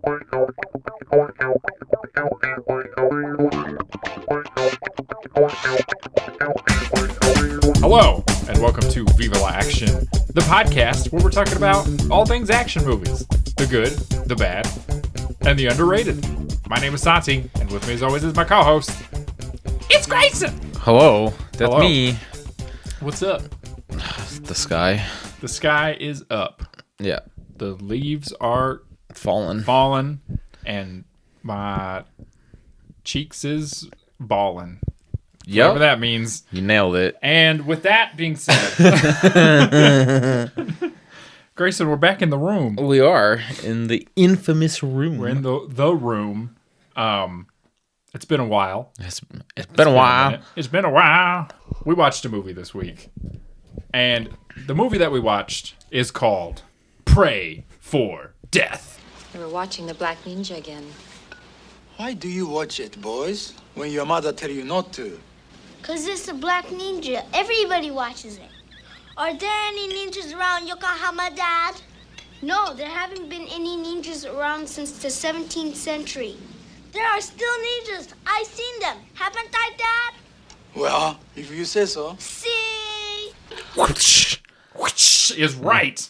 Hello, and welcome to Viva La Action, the podcast where we're talking about all things action movies. The good, the bad, and the underrated. My name is Santi, and with me as always is my co-host, it's Grayson! Hello, that's Hello. me. What's up? The sky. The sky is up. Yeah. The leaves are fallen, and my cheeks is ballin'. Yep. Whatever that means. You nailed it. And with that being said, Grayson, we're back in the room. We are in the infamous room. We're in the room. It's been a while. It's been a while. It's been a while. We watched a movie this week. And the movie that we watched is called Pray for Death. We're watching The Black Ninja again. Why do you watch it, boys, when your mother tell you not to? 'Cause it's a black ninja. Everybody watches it. Are there any ninjas around Yokohama, Dad? No, there haven't been any ninjas around since the 17th century. There are still ninjas. I've seen them. Haven't I, Dad? Well, if you say so. See? Which is right.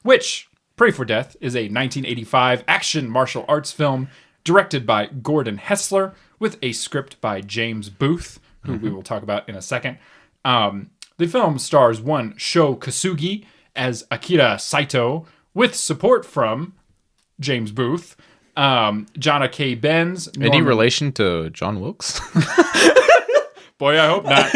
Which, Pray for Death, is a 1985 action martial arts film directed by Gordon Hessler with a script by James Booth, who we will talk about in a second. The film stars one Sho Kosugi as Akira Saito, with support from James Booth, Jonna K. Benz. Any relation to John Wilkes? Boy, I hope not.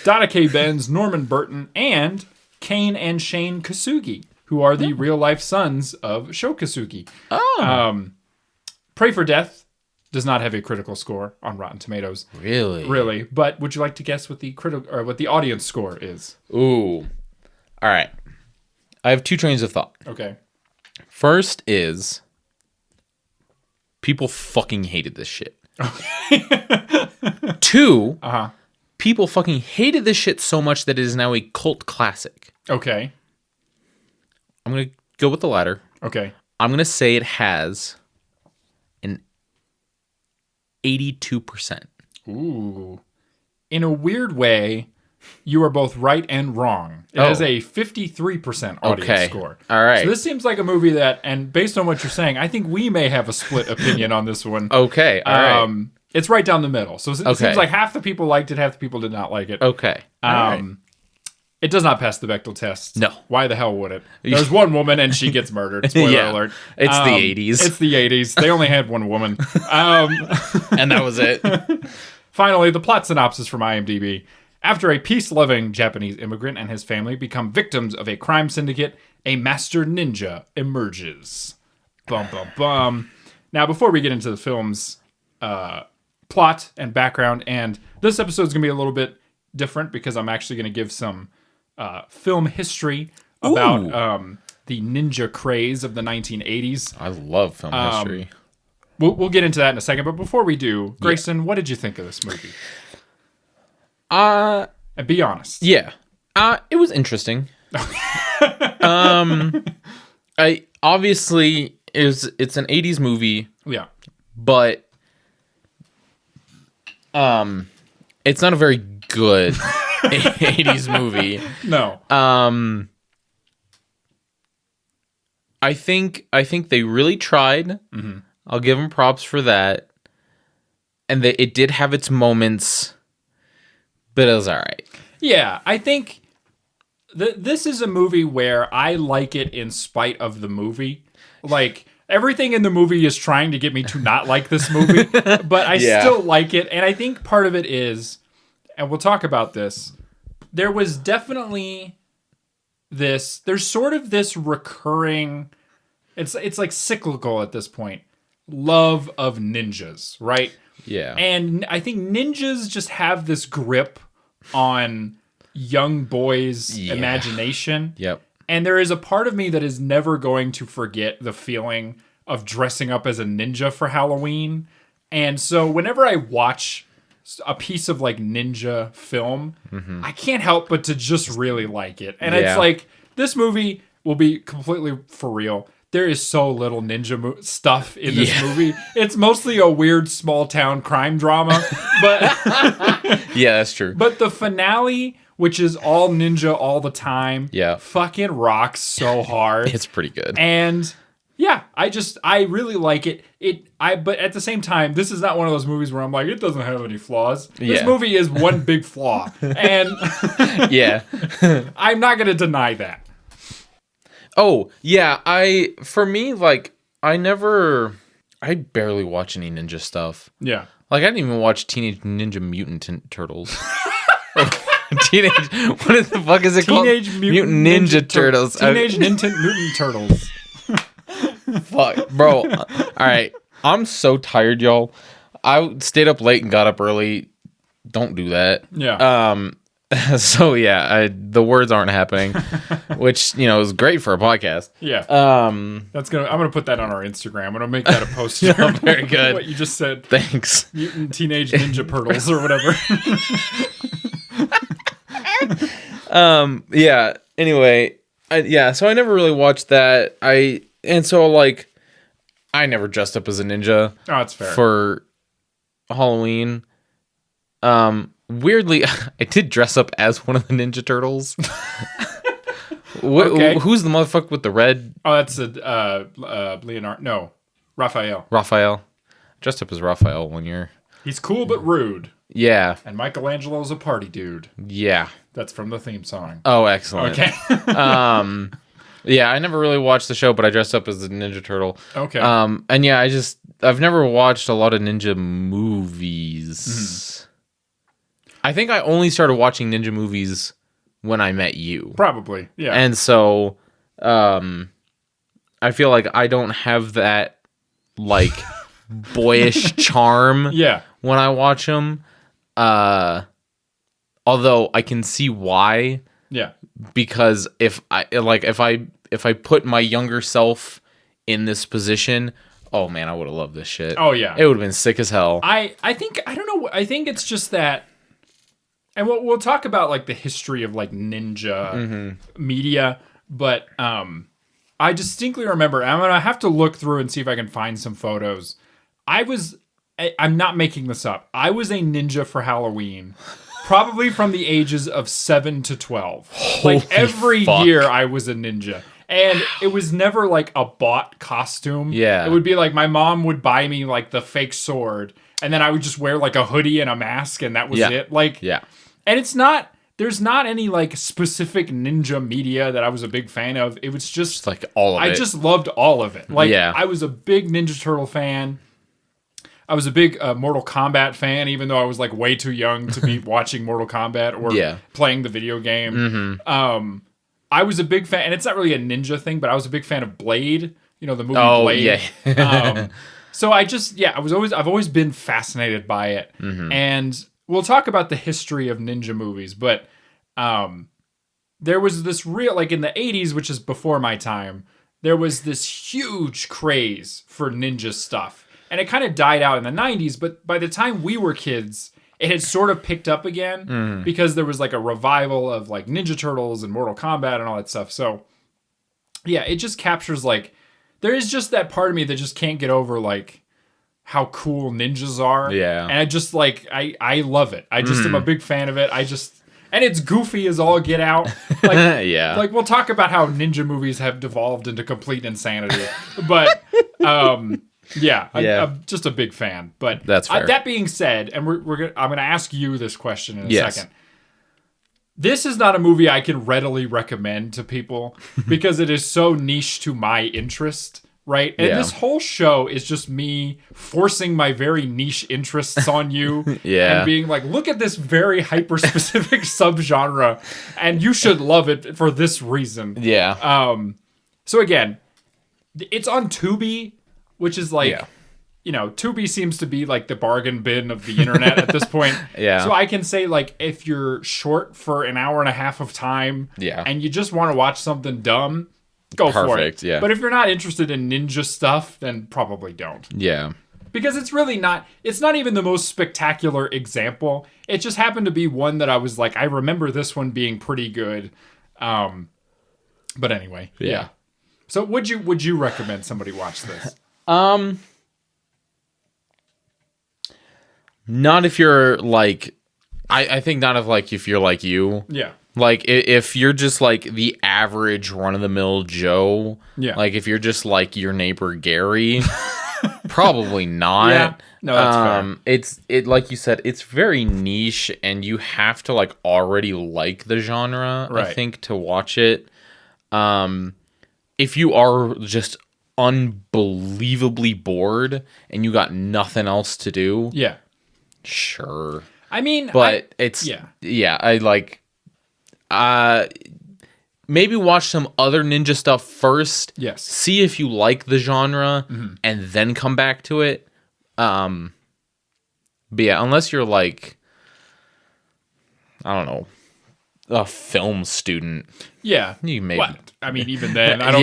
Donna K. Benz, Norman Burton, and Kane and Shane Kosugi, who are the real-life sons of Sho Kosugi. Oh. Pray for Death does not have a critical score on Rotten Tomatoes. Really? But would you like to guess what the what the audience score is? Ooh. All right. I have two trains of thought. Okay. First is people fucking hated this shit. Two, people fucking hated this shit so much that it is now a cult classic. Okay. I'm going to go with the latter. Okay. I'm going to say it has an 82%. Ooh. In a weird way, you are both right and wrong. It has a 53% audience score. All right. So this seems like a movie that, and based on what you're saying, I think we may have a split opinion on this one. Okay. All right. It's right down the middle. So it seems like half the people liked it, half the people did not like it. Okay. All right. It does not pass the Bechdel test. No. Why the hell would it? There's one woman and she gets murdered. Spoiler alert. It's the 80s. It's the 80s. They only had one woman. And that was it. Finally, the plot synopsis from IMDb. After a peace-loving Japanese immigrant and his family become victims of a crime syndicate, a master ninja emerges. Bum, bum, bum. Now, before we get into the film's plot and background, and this episode is going to be a little bit different because I'm actually going to give some film history about the ninja craze of the 1980s. I love film history. We'll get into that in a second, but before we do, Grayson, what did you think of this movie? And be honest. Yeah. It was interesting. I obviously it's an 80s movie. Yeah. But it's not a very good 80s movie. No. I think they really tried. Mm-hmm. I'll give them props for that. And it did have its moments, but it was all right. Yeah, I think this is a movie where I like it in spite of the movie. Like, everything in the movie is trying to get me to not like this movie, but I still like it. And I think part of it is, and we'll talk about this, there was definitely there's sort of this recurring, it's like cyclical at this point, love of ninjas, right? Yeah. And I think ninjas just have this grip on young boys' imagination. Yep. And there is a part of me that is never going to forget the feeling of dressing up as a ninja for Halloween. And so whenever I watch a piece of like ninja film, I can't help but to just really like it. And it's like, this movie will be completely for real. there is so little ninja stuff in this movie. It's mostly a weird small town crime drama, but Yeah, that's true. but the finale, which is all ninja all the time, fucking rocks so hard. It's pretty good. And yeah, I really like it. But at the same time, this is not one of those movies where I'm like, it doesn't have any flaws. This movie is one big flaw. And Yeah. I'm not going to deny that. Oh, yeah, for me, like, I barely watch any ninja stuff. Yeah. Like, I didn't even watch Teenage Ninja Mutant Turtles. What the fuck is it called? Teenage Mutant Ninja Turtles. Teenage Mutant Turtles. Fuck, bro. All right, I'm so tired, y'all. I stayed up late and got up early. Don't do that. Yeah. So yeah, the words aren't happening, which is great for a podcast. Yeah. I'm gonna put that on our Instagram. I'm gonna make that a poster. Very good. What you just said. Thanks. Mutant Teenage Ninja Turtles or whatever. Yeah. Anyway, so I never really watched that. I never dressed up as a ninja. Oh, that's fair. For Halloween. Weirdly, I did dress up as one of the Ninja Turtles. Okay. Who's the motherfucker with the red? Oh, that's Leonardo. No, Raphael. Raphael. Dressed up as Raphael one year. He's cool but rude. Yeah. And Michelangelo's a party dude. Yeah. That's from the theme song. Oh, excellent. Okay. Yeah, I never really watched the show, but I dressed up as a Ninja Turtle. Okay. And yeah, I've never watched a lot of ninja movies. Mm-hmm. I think I only started watching ninja movies when I met you. Probably, yeah. And so, I feel like I don't have that, like, boyish charm when I watch them. Although I can see why. Yeah. Because if I put my younger self in this position, oh man, I would have loved this shit. Oh yeah. It would have been sick as hell. I think it's just that, and we'll talk about like the history of like ninja media, but I distinctly remember, I'm gonna have to look through and see if I can find some photos. I'm not making this up. I was a ninja for Halloween. Probably from the ages of 7 to 12. Like every year I was a ninja. And it was never like a bought costume. Yeah. It would be like my mom would buy me like the fake sword. And then I would just wear like a hoodie and a mask and that was it. Like, and there's not any like specific ninja media that I was a big fan of. It was just like all of it. I just loved all of it. Like I was a big Ninja Turtle fan. I was a big Mortal Kombat fan, even though I was like way too young to be watching Mortal Kombat or playing the video game. Mm-hmm. I was a big fan, and it's not really a ninja thing, but I was a big fan of Blade. You know, the movie Blade. Yeah. So I've always been fascinated by it. Mm-hmm. And we'll talk about the history of ninja movies, but there was this real, like in the 80s, which is before my time, there was this huge craze for ninja stuff. And it kind of died out in the 90s, but by the time we were kids, it had sort of picked up again because there was like a revival of like Ninja Turtles and Mortal Kombat and all that stuff. So yeah, it just captures like, there is just that part of me that just can't get over like how cool ninjas are. Yeah. And I just like, I love it. I just am a big fan of it. And it's goofy as all get out. Like, like we'll talk about how ninja movies have devolved into complete insanity. But, I'm just a big fan. But that's fair. That being said, and I'm going to ask you this question in a second. This is not a movie I can readily recommend to people because it is so niche to my interest, right? And this whole show is just me forcing my very niche interests on you and being like, look at this very hyper-specific subgenre, and you should love it for this reason. Yeah. So again, it's on Tubi, which is like, you know, Tubi seems to be like the bargain bin of the internet at this point. So I can say like, if you're short for an hour and a half of time and you just want to watch something dumb, go for it. But if you're not interested in ninja stuff, then probably don't. Because it's really not, it's not even the most spectacular example. It just happened to be one that I was like, I remember this one being pretty good. But anyway, So would you recommend somebody watch this? Not if you're like, I think not if you're like you. Yeah. Like if you're just like the average run of the mill Joe. Yeah. Like if you're just like your neighbor Gary, probably not. Yeah. No, that's fair. It like you said, it's very niche, and you have to like already like the genre, Right. I think, to watch it. If you are just unbelievably bored and you got nothing else to do, Yeah. sure. I mean, But I like maybe watch some other ninja stuff first. Yes. See if you like the genre and then come back to it. But yeah, unless you're like, I don't know, a film student. Yeah. You maybe. What? I mean, even then, I don't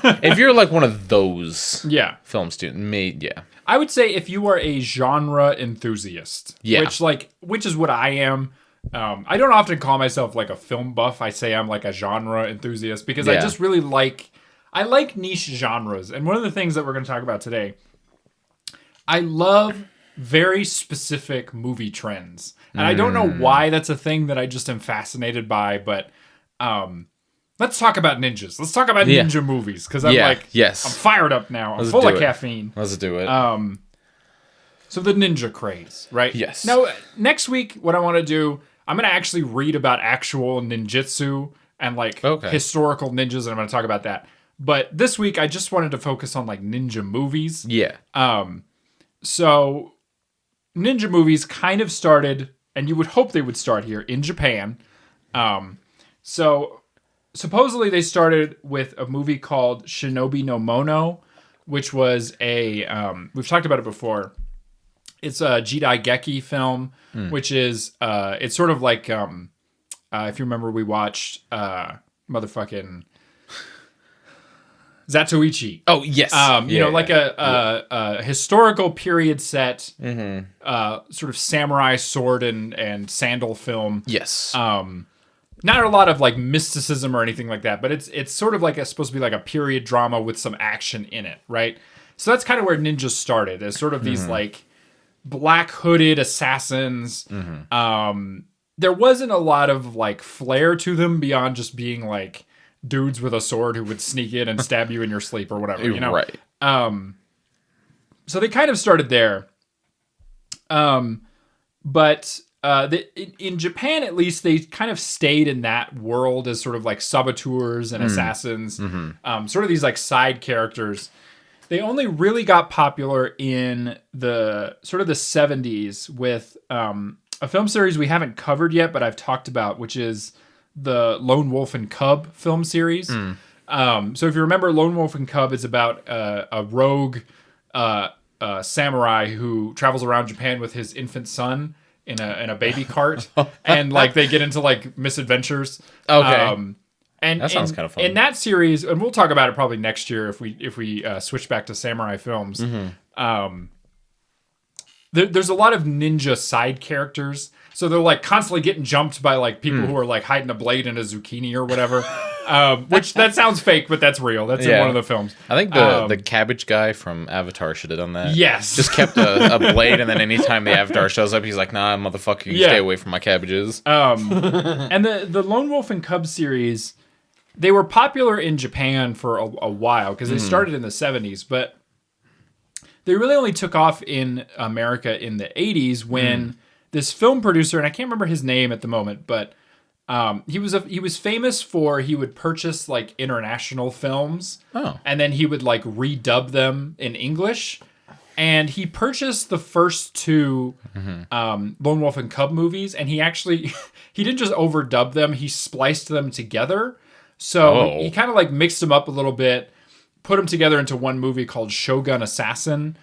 think. If you're like one of those Yeah. film students, yeah. I would say if you are a genre enthusiast, Yeah. which is what I am. I don't often call myself like a film buff. I say I'm like a genre enthusiast because I just really like niche genres. And one of the things that we're going to talk about today, I love very specific movie trends. And I don't know why that's a thing that I just am fascinated by, but let's talk about ninjas. Let's talk about ninja movies because I'm I'm fired up now. I'm full of caffeine. Let's do it. So the ninja craze, right? Yes. Now, next week, what I want to do, I'm going to actually read about actual ninjutsu and like historical ninjas, and I'm going to talk about that. But this week, I just wanted to focus on like ninja movies. Yeah. So ninja movies kind of started, and you would hope they would start here in Japan. So supposedly they started with a movie called Shinobi no Mono, which was we've talked about it before. It's a Jidaigeki film, which is it's sort of like if you remember, we watched motherfucking Zatoichi. Oh yes, you know, like a historical period set, sort of samurai sword and sandal film. Yes. Not a lot of like mysticism or anything like that, but it's sort of like it's supposed to be like a period drama with some action in it, right? So that's kind of where ninjas started, as sort of these like black hooded assassins. There wasn't a lot of like flair to them beyond just being like dudes with a sword who would sneak in and stab you in your sleep or whatever, you know? Right. So they kind of started there. But in Japan, at least, they kind of stayed in that world as sort of like saboteurs and assassins, sort of these like side characters. They only really got popular in the sort of the 70s with a film series we haven't covered yet, but I've talked about, which is the Lone Wolf and Cub film series. So if you remember, Lone Wolf and Cub is about a rogue samurai who travels around Japan with his infant son in a baby cart, and like they get into like misadventures. Okay. And that sounds kind of fun. In that series, and we'll talk about it probably next year if we switch back to samurai films. There's a lot of ninja side characters, so they're like constantly getting jumped by like people who are like hiding a blade in a zucchini or whatever. Which that sounds fake, but that's real. That's in one of the films. I think the cabbage guy from Avatar should have done that. Yes, just kept a blade, and then anytime the Avatar shows up, he's like, "Nah, motherfucker, you stay away from my cabbages." And the Lone Wolf and Cub series, they were popular in Japan for a while because they started in the 70s, but they really only took off in America in the 80s when this film producer, and I can't remember his name at the moment, but he was famous for he would purchase like international films, and then he would like redub them in English. And he purchased the first two Lone Wolf and Cub movies, and he didn't just overdub them; he spliced them together. So he kind of like mixed them up a little bit, put them together into one movie called Shogun Assassin,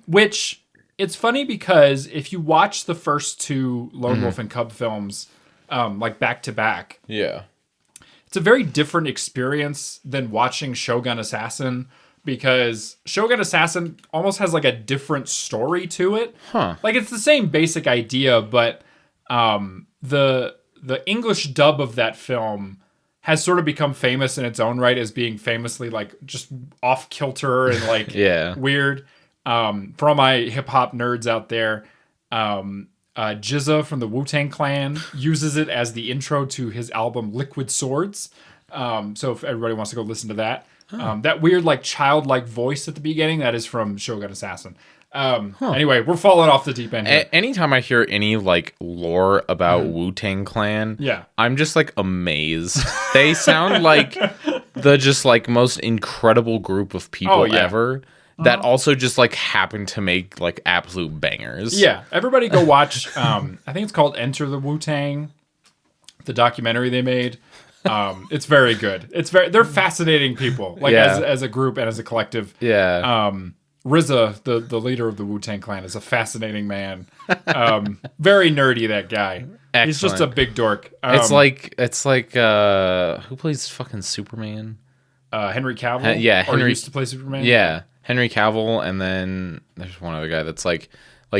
which it's funny because if you watch the first two Lone Wolf and Cub films, like back to back, it's a very different experience than watching Shogun Assassin, because Shogun Assassin almost has like a different story to it. Like it's the same basic idea, but the English dub of that film has sort of become famous in its own right as being famously like just off kilter and like weird. For all my hip hop nerds out there, Jizza from the Wu-Tang Clan uses it as the intro to his album Liquid Swords. So if everybody wants to go listen to that, that weird like childlike voice at the beginning, that is from Shogun Assassin. Anyway, we're falling off the deep end here. Anytime I hear any like lore about Wu-Tang Clan, I'm just like amazed. They sound like the just like most incredible group of people ever that also just like happen to make like absolute bangers. Yeah, everybody go watch. I think it's called Enter the Wu-Tang, the documentary they made. It's very good. They're fascinating people, like as a group and as a collective. Yeah. RZA, the leader of the Wu-Tang Clan, is a fascinating man. Very nerdy, that guy. Excellent. He's just a big dork. It's like who plays fucking Superman? Henry Cavill. Henry used to play Superman. Yeah, Henry Cavill, and then there's one other guy that's like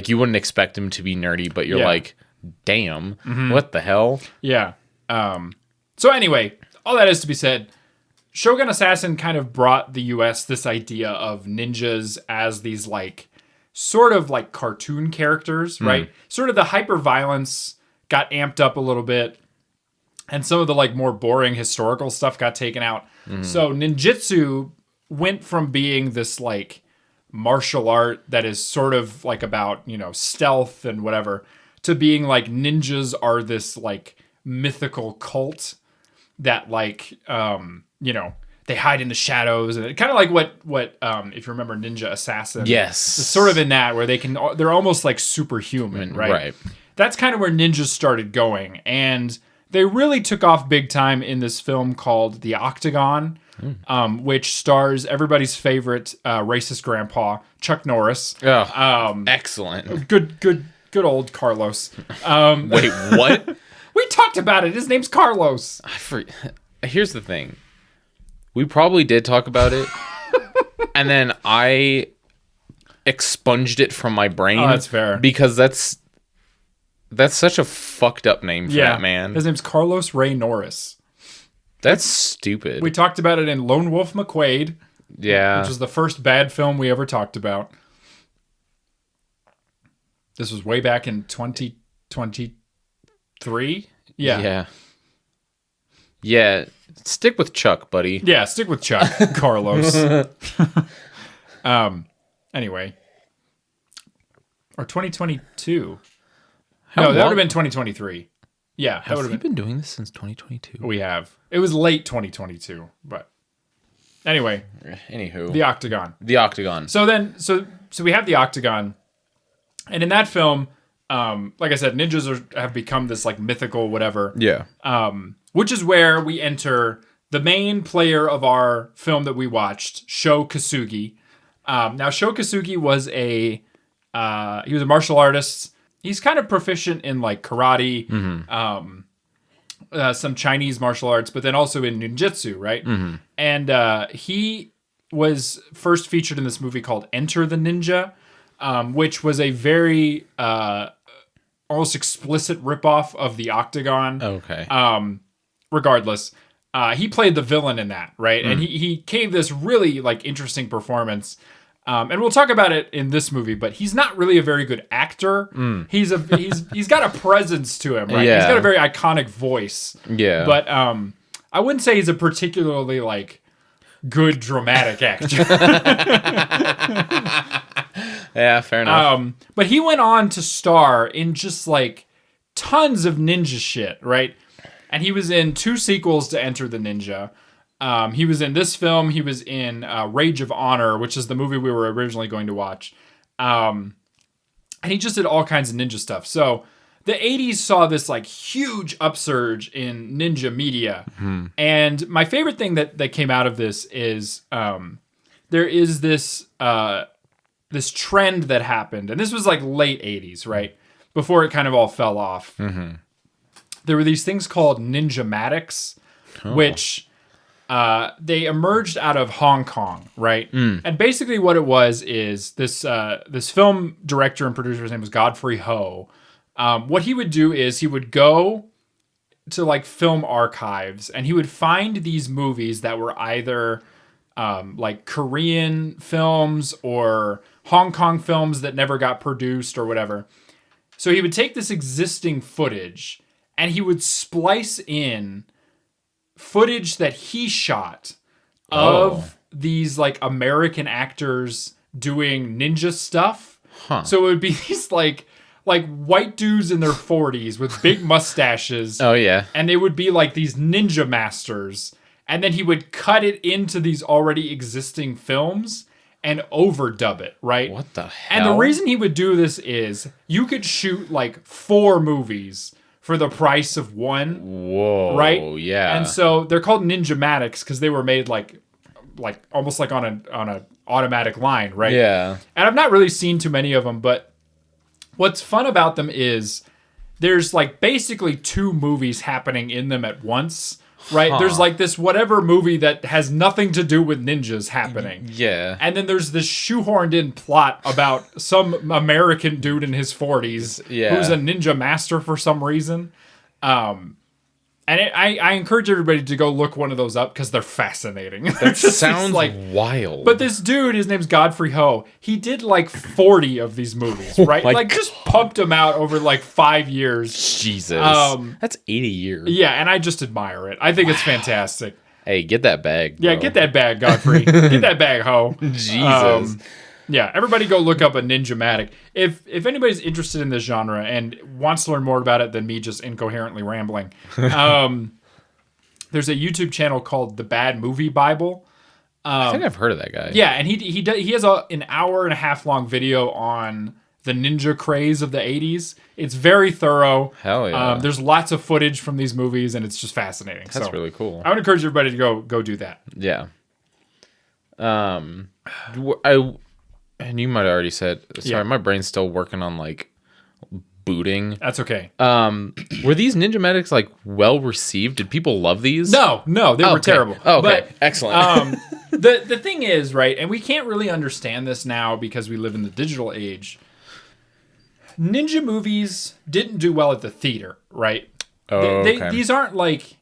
you wouldn't expect him to be nerdy, but you're like, damn, what the hell? Yeah. So anyway, all that is to be said, Shogun Assassin kind of brought the US this idea of ninjas as these like sort of like cartoon characters, right? Sort of the hyper violence got amped up a little bit, and some of the like more boring historical stuff got taken out. So ninjutsu went from being this like martial art that is sort of like about, you know, stealth and whatever, to being like ninjas are this like mythical cult that like you know, they hide in the shadows, and kind of like what if you remember Ninja Assassin. Yes. It's sort of in that where they're almost like superhuman, right? Right. That's kind of where ninjas started going, and they really took off big time in this film called The Octagon, which stars everybody's favorite racist grandpa, Chuck Norris. Oh, excellent. Good old Carlos. Wait, what? We talked about it. His name's Carlos. Here's the thing. We probably did talk about it, and then I expunged it from my brain. Oh, that's fair. Because that's such a fucked up name for that man. His name's Carlos Ray Norris. That's stupid. We talked about it in Lone Wolf McQuade. Yeah. Which was the first bad film we ever talked about. This was way back in 2023. Yeah. Yeah. Stick with Chuck, buddy. Yeah, stick with Chuck, Carlos. Anyway. Or 2022. No, that would have been 2023. Yeah, that would have been doing this since 2022. We have. It was late 2022, but anyway. Anywho, The Octagon. So we have The Octagon, and in that film, like I said, ninjas have become this like mythical whatever. Yeah. Which is where we enter the main player of our film that we watched, Sho Kosugi. Now, Sho Kosugi was he was a martial artist. He's kind of proficient in like karate, some Chinese martial arts, but then also in ninjutsu, right? And he was first featured in this movie called Enter the Ninja, which was a very almost explicit ripoff of The Octagon. Okay. Regardless, he played the villain in that, right? And he gave this really like interesting performance. And we'll talk about it in this movie, but he's not really a very good actor. He's got a presence to him, right? Yeah. He's got a very iconic voice. Yeah. But I wouldn't say he's a particularly like good dramatic actor. Yeah, fair enough. But he went on to star in just like tons of ninja shit, right? And he was in 2 sequels to Enter the Ninja. He was in this film. He was in Rage of Honor, which is the movie we were originally going to watch. And he just did all kinds of ninja stuff. So the 80s saw this like huge upsurge in ninja media. And my favorite thing that came out of this is there is this this trend that happened. And this was like late 80s, right? Before it kind of all fell off. There were these things called ninjamatics, which they emerged out of Hong Kong, right? And basically what it was is this this film director and producer, his name was Godfrey Ho. What he would do is he would go to like film archives, and he would find these movies that were either like Korean films or Hong Kong films that never got produced or whatever. So he would take this existing footage and he would splice in footage that he shot of these like American actors doing ninja stuff. So it would be these like white dudes in their 40s with big mustaches. Oh yeah. And they would be like these ninja masters. And then he would cut it into these already existing films and overdub it, right? What the hell? And the reason he would do this is you could shoot like 4 movies for the price of one. Whoa. Right? Yeah. And so they're called Ninjamatics because they were made like almost like on a automatic line, right? Yeah. And I've not really seen too many of them, but what's fun about them is there's like basically 2 movies happening in them at once. Right? There's like this whatever movie that has nothing to do with ninjas happening. Yeah. And then there's this shoehorned in plot about some American dude in his 40s who's a ninja master for some reason. I encourage everybody to go look one of those up because they're fascinating. That sounds like wild. But this dude, his name's Godfrey Ho. He did like 40 of these movies, right? Like just pumped them out over like 5 years. Jesus. That's 80 years. Yeah, and I just admire it. I think it's fantastic. Hey, get that bag, bro. Yeah, get that bag, Godfrey. Get that bag, Ho. Jesus. Yeah, everybody go look up a Ninjamatic. If anybody's interested in this genre and wants to learn more about it than me just incoherently rambling, there's a YouTube channel called The Bad Movie Bible. I think I've heard of that guy. Yeah, and he has an hour and a half long video on the ninja craze of the 80s. It's very thorough. Hell yeah. There's lots of footage from these movies, and it's just fascinating. That's really cool. I would encourage everybody to go do that. Yeah. And you might have already said, sorry, my brain's still working on like booting. That's okay. Were these Ninjamatics like well received? Did people love these? No, they were terrible. Oh, okay. But, Excellent. The thing is, right, and we can't really understand this now because we live in the digital age. Ninja movies didn't do well at the theater, right? Okay. These aren't like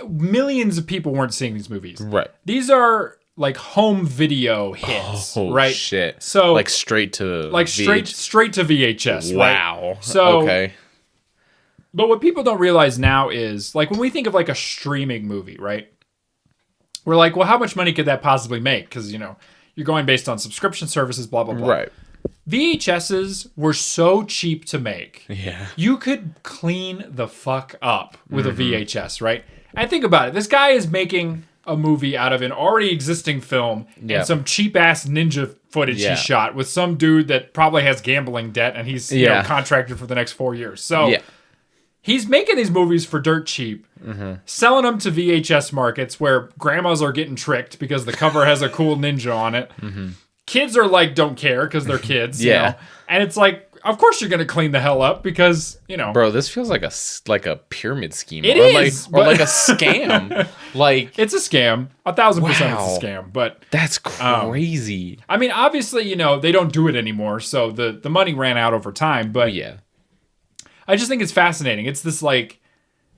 millions of people weren't seeing these movies. Right. These are like home video hits, right? Shit. So like straight to straight to VHS. Wow. Right? So okay. But what people don't realize now is like when we think of like a streaming movie, right? We're like, well, how much money could that possibly make? Because you're going based on subscription services, blah blah blah. Right. VHSs were so cheap to make. Yeah. You could clean the fuck up with a VHS, right? And think about it. This guy is making a movie out of an already existing film and some cheap ass ninja footage he shot with some dude that probably has gambling debt and he's contracted for the next 4 years. So he's making these movies for dirt cheap, selling them to VHS markets where grandmas are getting tricked because the cover has a cool ninja on it. Kids are like, don't care because they're kids. You know? And it's like, of course you're going to clean the hell up because, Bro, this feels like a pyramid scheme. It is. Or like a scam. Like it's a scam. 1,000% it's a scam. But that's crazy. I mean, obviously, they don't do it anymore. So the money ran out over time. But yeah. I just think it's fascinating. It's this like,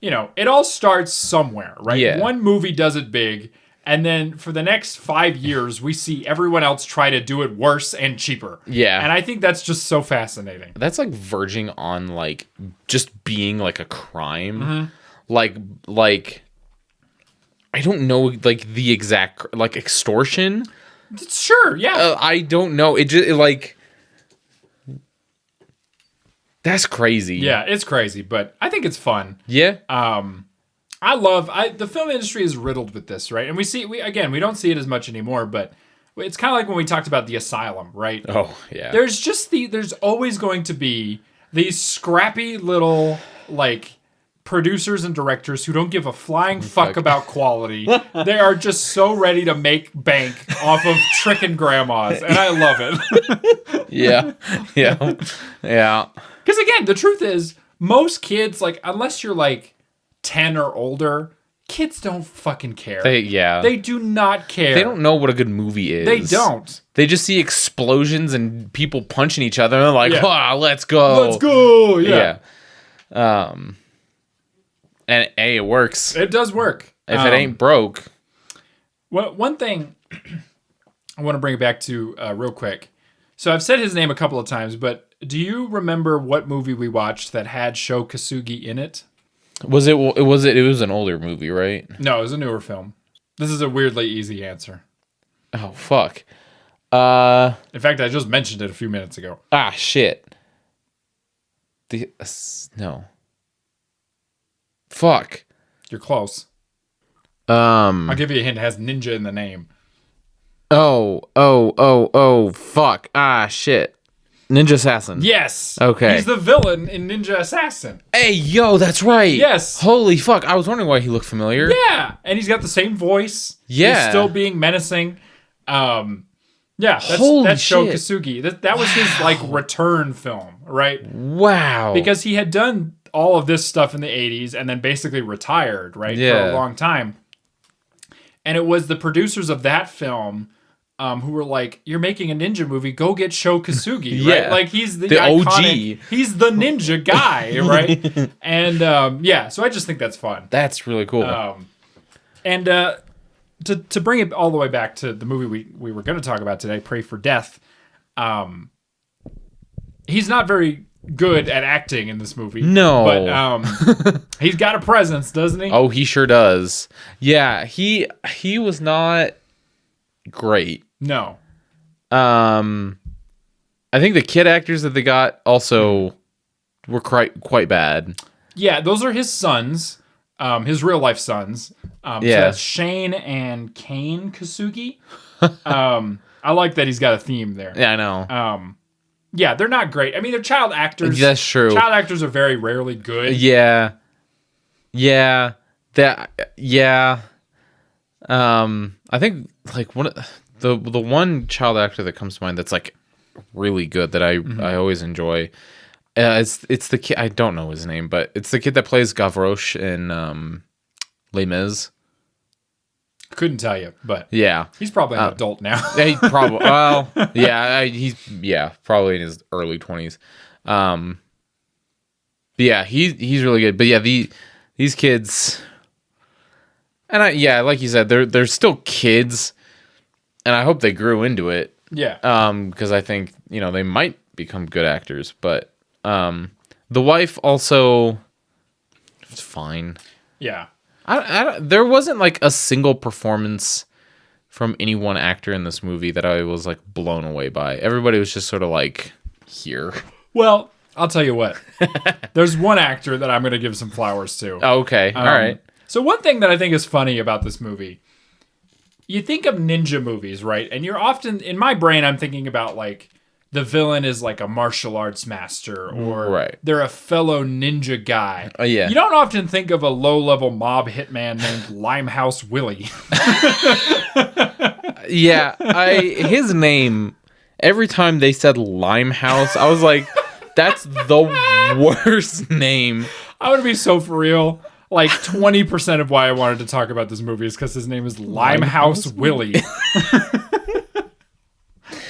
it all starts somewhere, right? Yeah. One movie does it big. And then for the next 5 years, we see everyone else try to do it worse and cheaper. Yeah. And I think that's just so fascinating. That's like verging on like just being like a crime. Like I don't know like the exact like extortion. Sure, yeah. I don't know. It just like that's crazy. Yeah, it's crazy, but I think it's fun. Yeah. The film industry is riddled with this, right? And we don't see it as much anymore, but it's kind of like when we talked about The Asylum, right? Oh, yeah. There's always going to be these scrappy little, like, producers and directors who don't give a flying fuck about quality. They are just so ready to make bank off of tricking grandmas, and I love it. Yeah. Because, again, the truth is, most kids, like, unless you're, like, 10 or older, kids don't fucking care. They do not care. They don't know what a good movie is. They don't. They just see explosions and people punching each other and they're like, wow, let's go. Let's go. Yeah. And hey, it works. It does work. If it ain't broke. Well, one thing I want to bring it back to real quick. So I've said his name a couple of times, but do you remember what movie we watched that had Sho Kosugi in it? Was it an older movie, right? No, it was a newer film. This is a weirdly easy answer. Oh, fuck. In fact, I just mentioned it a few minutes ago. Shit. No. Fuck. You're close. I'll give you a hint. It has ninja in the name. Fuck. Shit. Ninja Assassin. Yes. Okay. He's the villain in Ninja Assassin. Hey, yo, that's right. Yes. Holy fuck. I was wondering why he looked familiar. Yeah. And he's got the same voice. Yeah. He's still being menacing. Yeah, that's Sho shit. Kosugi. That was his like return film, right? Wow. Because he had done all of this stuff in the 80s and then basically retired, right? Yeah. For a long time. And it was the producers of that film who were like, "You're making a ninja movie, go get Sho Kosugi," Yeah. right? Like he's the OG. iconic, he's the ninja guy, right? And so I just think that's fun. That's really cool. And to bring it all the way back to the movie we were going to talk about today, Pray for Death, he's not very good at acting in this movie. No. But he's got a presence, doesn't he? Oh, he sure does. Yeah, he was not great. No. I think the kid actors that they got also were quite bad. Yeah, those are his sons, his real life sons. So that's Shane and Kane Kosugi. I like that he's got a theme there. Yeah, I know. Yeah, they're not great. I mean, they're child actors. That's true. Child actors are very rarely good. Yeah. I think like one of the one child actor that comes to mind that's like really good that I always enjoy. It's the kid. I don't know his name, but it's the kid that plays Gavroche in Les Mis. Couldn't tell you, but Yeah, he's probably an adult now. he probably he's probably in his early 20s. He's really good. But yeah, these kids, and like you said, they're still kids, and I hope they grew into it. Yeah. Because I think they might become good actors, but the wife also was fine. Yeah. There wasn't like a single performance from any one actor in this movie that I was like blown away by. Everybody was just sort of like here. Well, I'll tell you what. There's one actor that I'm going to give some flowers to. Oh, okay. All right. So one thing that I think is funny about this movie, you think of ninja movies, right? And you're often, in my brain, I'm thinking about like the villain is like a martial arts master or they're a fellow ninja guy. Yeah. You don't often think of a low-level mob hitman named Limehouse Willie. Yeah, his name, every time they said Limehouse, I was like, that's the worst name. I would be so for real. Like 20% of why I wanted to talk about this movie is because his name is Limehouse Willie.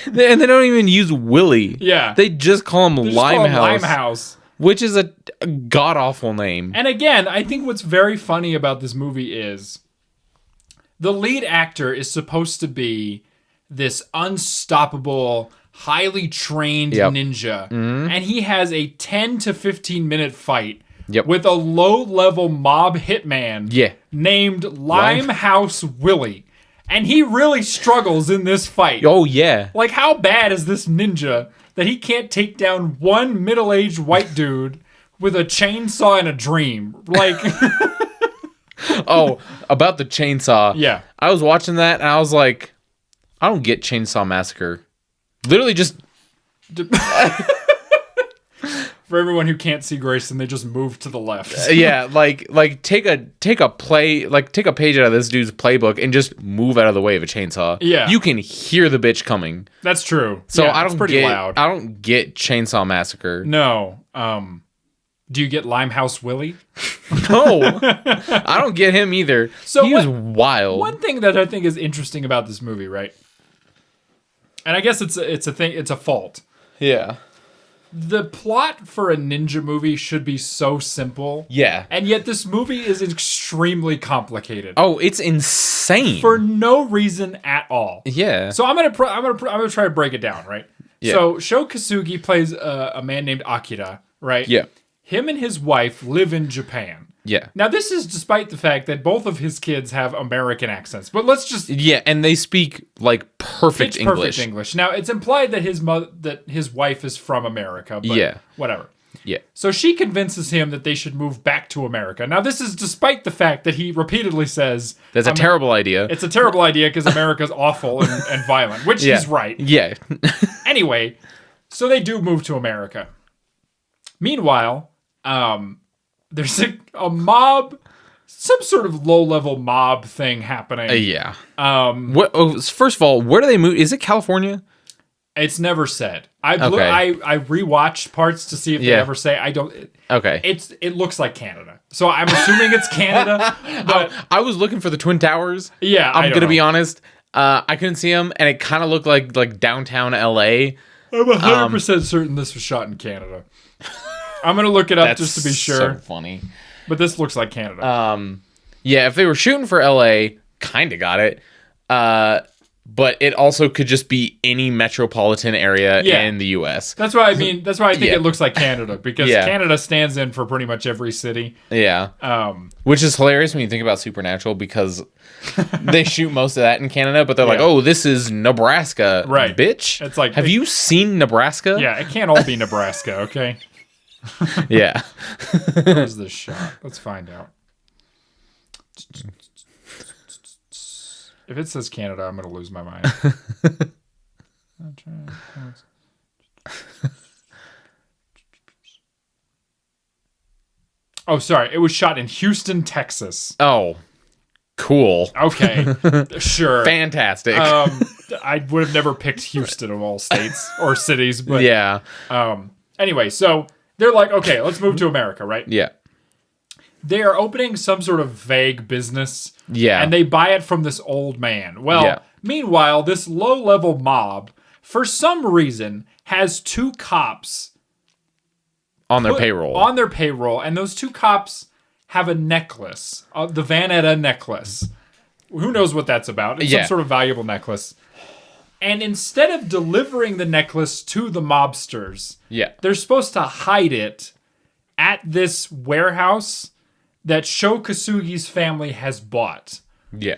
And they don't even use Willie. Yeah. They just call him Limehouse. Limehouse. Which is a god-awful name. And again, I think what's very funny about this movie is the lead actor is supposed to be this unstoppable, highly trained ninja. Mm-hmm. And he has a 10 to 15 minute fight with a low-level mob hitman named Limehouse Willie. And he really struggles in this fight. Oh, yeah. Like, how bad is this ninja that he can't take down one middle-aged white dude with a chainsaw and a dream? Like... Oh, about the chainsaw. Yeah. I was watching that, and I was like, I don't get Chainsaw Massacre. Literally just... For everyone who can't see Grayson, they just move to the left. Yeah, like take a page out of this dude's playbook and just move out of the way of a chainsaw. Yeah. You can hear the bitch coming. That's true. So yeah, I don't pretty loud. I don't get Chainsaw Massacre. No. Do you get Limehouse Willie? No. I don't get him either. So he was wild. One thing that I think is interesting about this movie, right? And I guess it's a thing, it's a fault. Yeah. the plot for a ninja movie should be so simple. Yeah. And yet this movie is extremely complicated. Oh, it's insane. For no reason at all. Yeah. So I'm gonna try to break it down, right? Yeah. So Sho Kosugi plays a man named Akira, right? Yeah. Him and his wife live in Japan. Yeah. Now this is despite the fact that both of his kids have American accents, but let's just Yeah, and they speak like perfect English. Perfect English. Now it's implied that his wife is from America, but Yeah. whatever. Yeah. So she convinces him that they should move back to America. Now this is despite the fact that he repeatedly says That's a terrible idea. it's a terrible idea because America's awful and violent, which Yeah. he's right. Yeah. Anyway, so they do move to America. Meanwhile, there's a mob, some sort of low-level mob thing happening. Yeah. First of all, where do they move? Is it California? It's never said. I rewatched parts to see if they Yeah. ever say. I don't. Okay. It looks like Canada, so I'm assuming it's Canada. But I was looking for the Twin Towers. yeah, I'm gonna be honest. I couldn't see them, and it kind of looked like downtown LA. I'm 100% certain this was shot in Canada. I'm gonna look it up That's just to be sure. So funny. But this looks like Canada. Yeah, if they were shooting for LA, kind of got it. But it also could just be any metropolitan area in the US. That's why I mean. That's why I think Yeah. it looks like Canada because Yeah. Canada stands in for pretty much every city. Yeah. Which is hilarious when you think about Supernatural because they shoot most of that in Canada, but they're like, Yeah. oh, this is Nebraska. Right. Bitch. It's like have you seen Nebraska? Yeah, it can't all be Nebraska. Okay. Yeah. Where's this shot? Let's find out. If it says Canada, I'm going to lose my mind. Oh, sorry. It was shot in Houston, Texas. Oh, cool. Okay. Sure. Fantastic. I would have never picked Houston of all states or cities, but yeah. Anyway, so they're like, okay, let's move to America, right? Yeah. They are opening some sort of vague business. Yeah. And they buy it from this old man. Well, Yeah. meanwhile, this low-level mob, for some reason, has two cops On their payroll. On their payroll, and those two cops have a necklace, the Vanetta necklace. Who knows what that's about? It's some sort of valuable necklace. And instead of delivering the necklace to the mobsters, they're supposed to hide it at this warehouse that Sho Kosugi's family has bought. Yeah.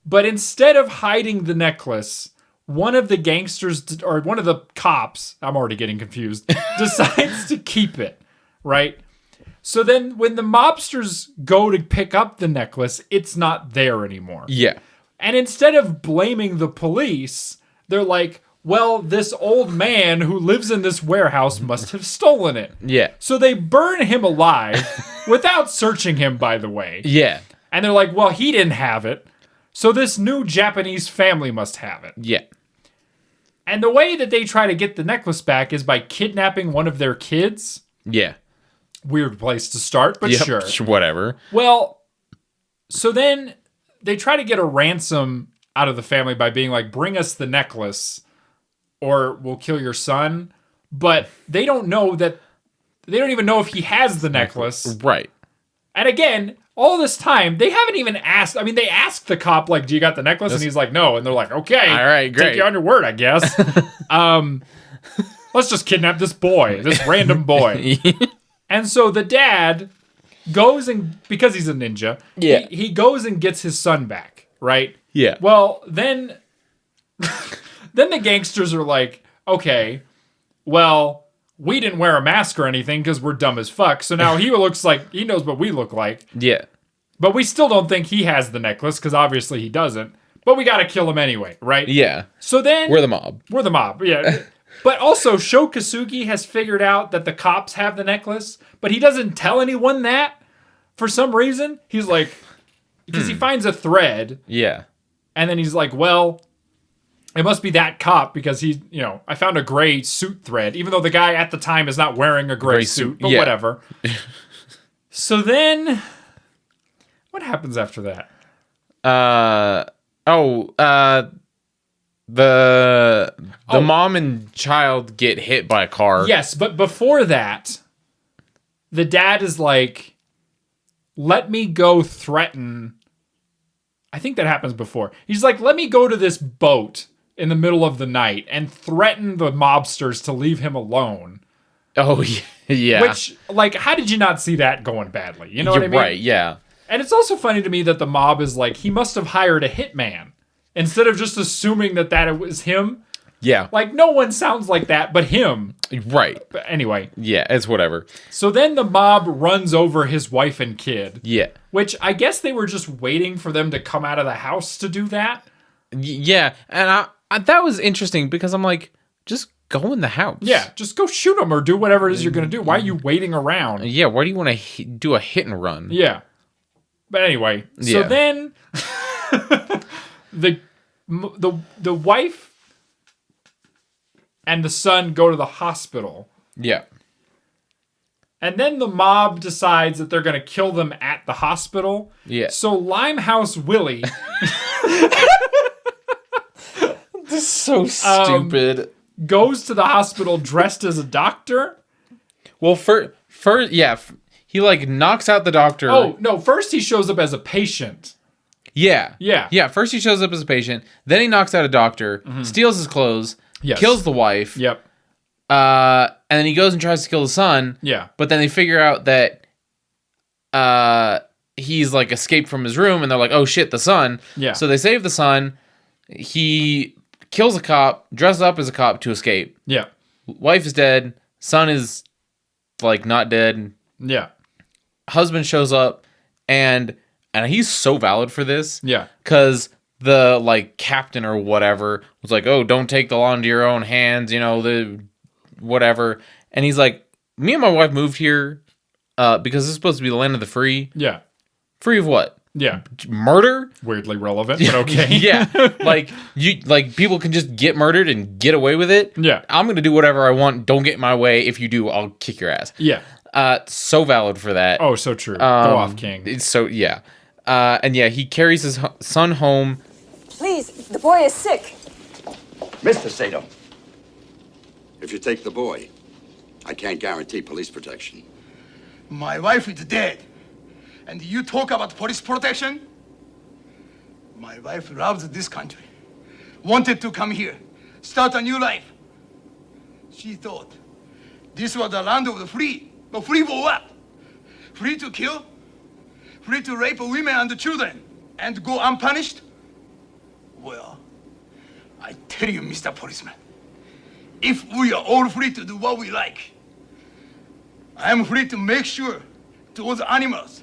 But instead of hiding the necklace, one of the gangsters, or one of the cops, I'm already getting confused, decides to keep it, right? So then when the mobsters go to pick up the necklace, it's not there anymore. Yeah. And instead of blaming the police, they're like, well, this old man who lives in this warehouse must have stolen it. Yeah. So they burn him alive without searching him, by the way. Yeah. And they're like, well, he didn't have it. So this new Japanese family must have it. Yeah. And the way that they try to get the necklace back is by kidnapping one of their kids. Yeah. Weird place to start, but sure. Whatever. Well, so then they try to get a ransom out of the family by being like, bring us the necklace or we'll kill your son. But they don't know that, they don't even know if he has the necklace. Right. And again, all this time, they haven't even asked. I mean, they asked the cop, like, do you got the necklace? And he's like, no. And they're like, okay. All right, great. Take you on your word, I guess. Let's just kidnap this boy, this random boy. And so the dad goes and, because he's a ninja, he goes and gets his son back, right? Yeah. Well, then the gangsters are like, okay, well, we didn't wear a mask or anything because we're dumb as fuck. So now he looks like he knows what we look like. Yeah. But we still don't think he has the necklace because obviously he doesn't. But we got to kill him anyway, right? Yeah. So then We're the mob. We're the mob, yeah. But also, Sho Kosugi has figured out that the cops have the necklace, but he doesn't tell anyone that for some reason. He's like, because he finds a thread. Yeah. And then he's like, well, it must be that cop because he, I found a gray suit thread, even though the guy at the time is not wearing a gray suit, but whatever. So then, what happens after that? The mom and child get hit by a car. Yes, but before that, the dad is like, let me go threaten. I think that happens before. He's like, let me go to this boat in the middle of the night and threaten the mobsters to leave him alone. Oh, yeah. Which, like, how did you not see that going badly? You know what I mean? Right, yeah. And it's also funny to me that the mob is like, he must have hired a hitman instead of just assuming that it was him. Yeah. Like, no one sounds like that but him. Right. But anyway. Yeah, it's whatever. So then the mob runs over his wife and kid. Yeah. Which I guess they were just waiting for them to come out of the house to do that. Yeah. And I that was interesting because I'm like, just go in the house. Yeah, just go shoot them or do whatever it is you're going to do. Why are you waiting around? Yeah, why do you want to do a hit and run? Yeah. But anyway, so then the wife and the son go to the hospital. Yeah. And then the mob decides that they're going to kill them at the hospital. Yeah. So Limehouse Willie... This is so stupid. Goes to the hospital dressed as a doctor. Well, he like knocks out the doctor. Oh, no, first he shows up as a patient. Yeah. Yeah. Yeah, first he shows up as a patient, then he knocks out a doctor, steals his clothes, kills the wife. Yep. And then he goes and tries to kill the son. Yeah. But then they figure out that he's like escaped from his room and they're like, oh shit, the son. Yeah. So they save the son. He kills a cop, dresses up as a cop to escape. Yeah. Wife is dead. Son is like not dead. Yeah. Husband shows up and he's so valid for this. Yeah. Because the like captain or whatever was like, oh, don't take the law into your own hands, the whatever. And he's like, me and my wife moved here because this is supposed to be the land of the free. Yeah. Free of what? Yeah. Murder? Weirdly relevant, but okay. Yeah. People can just get murdered and get away with it. Yeah. I'm going to do whatever I want. Don't get in my way. If you do, I'll kick your ass. Yeah. So valid for that. Oh, so true. Go off, King. It's so, yeah. And yeah, he carries his son home. Please, the boy is sick. Mr. Sato, if you take the boy, I can't guarantee police protection. My wife is dead. And you talk about police protection? My wife loves this country. Wanted to come here, start a new life. She thought this was the land of the free. But free for what? Free to kill? Free to rape women and children and go unpunished? Well, I tell you, Mr. Policeman, if we are all free to do what we like, I am free to make sure those animals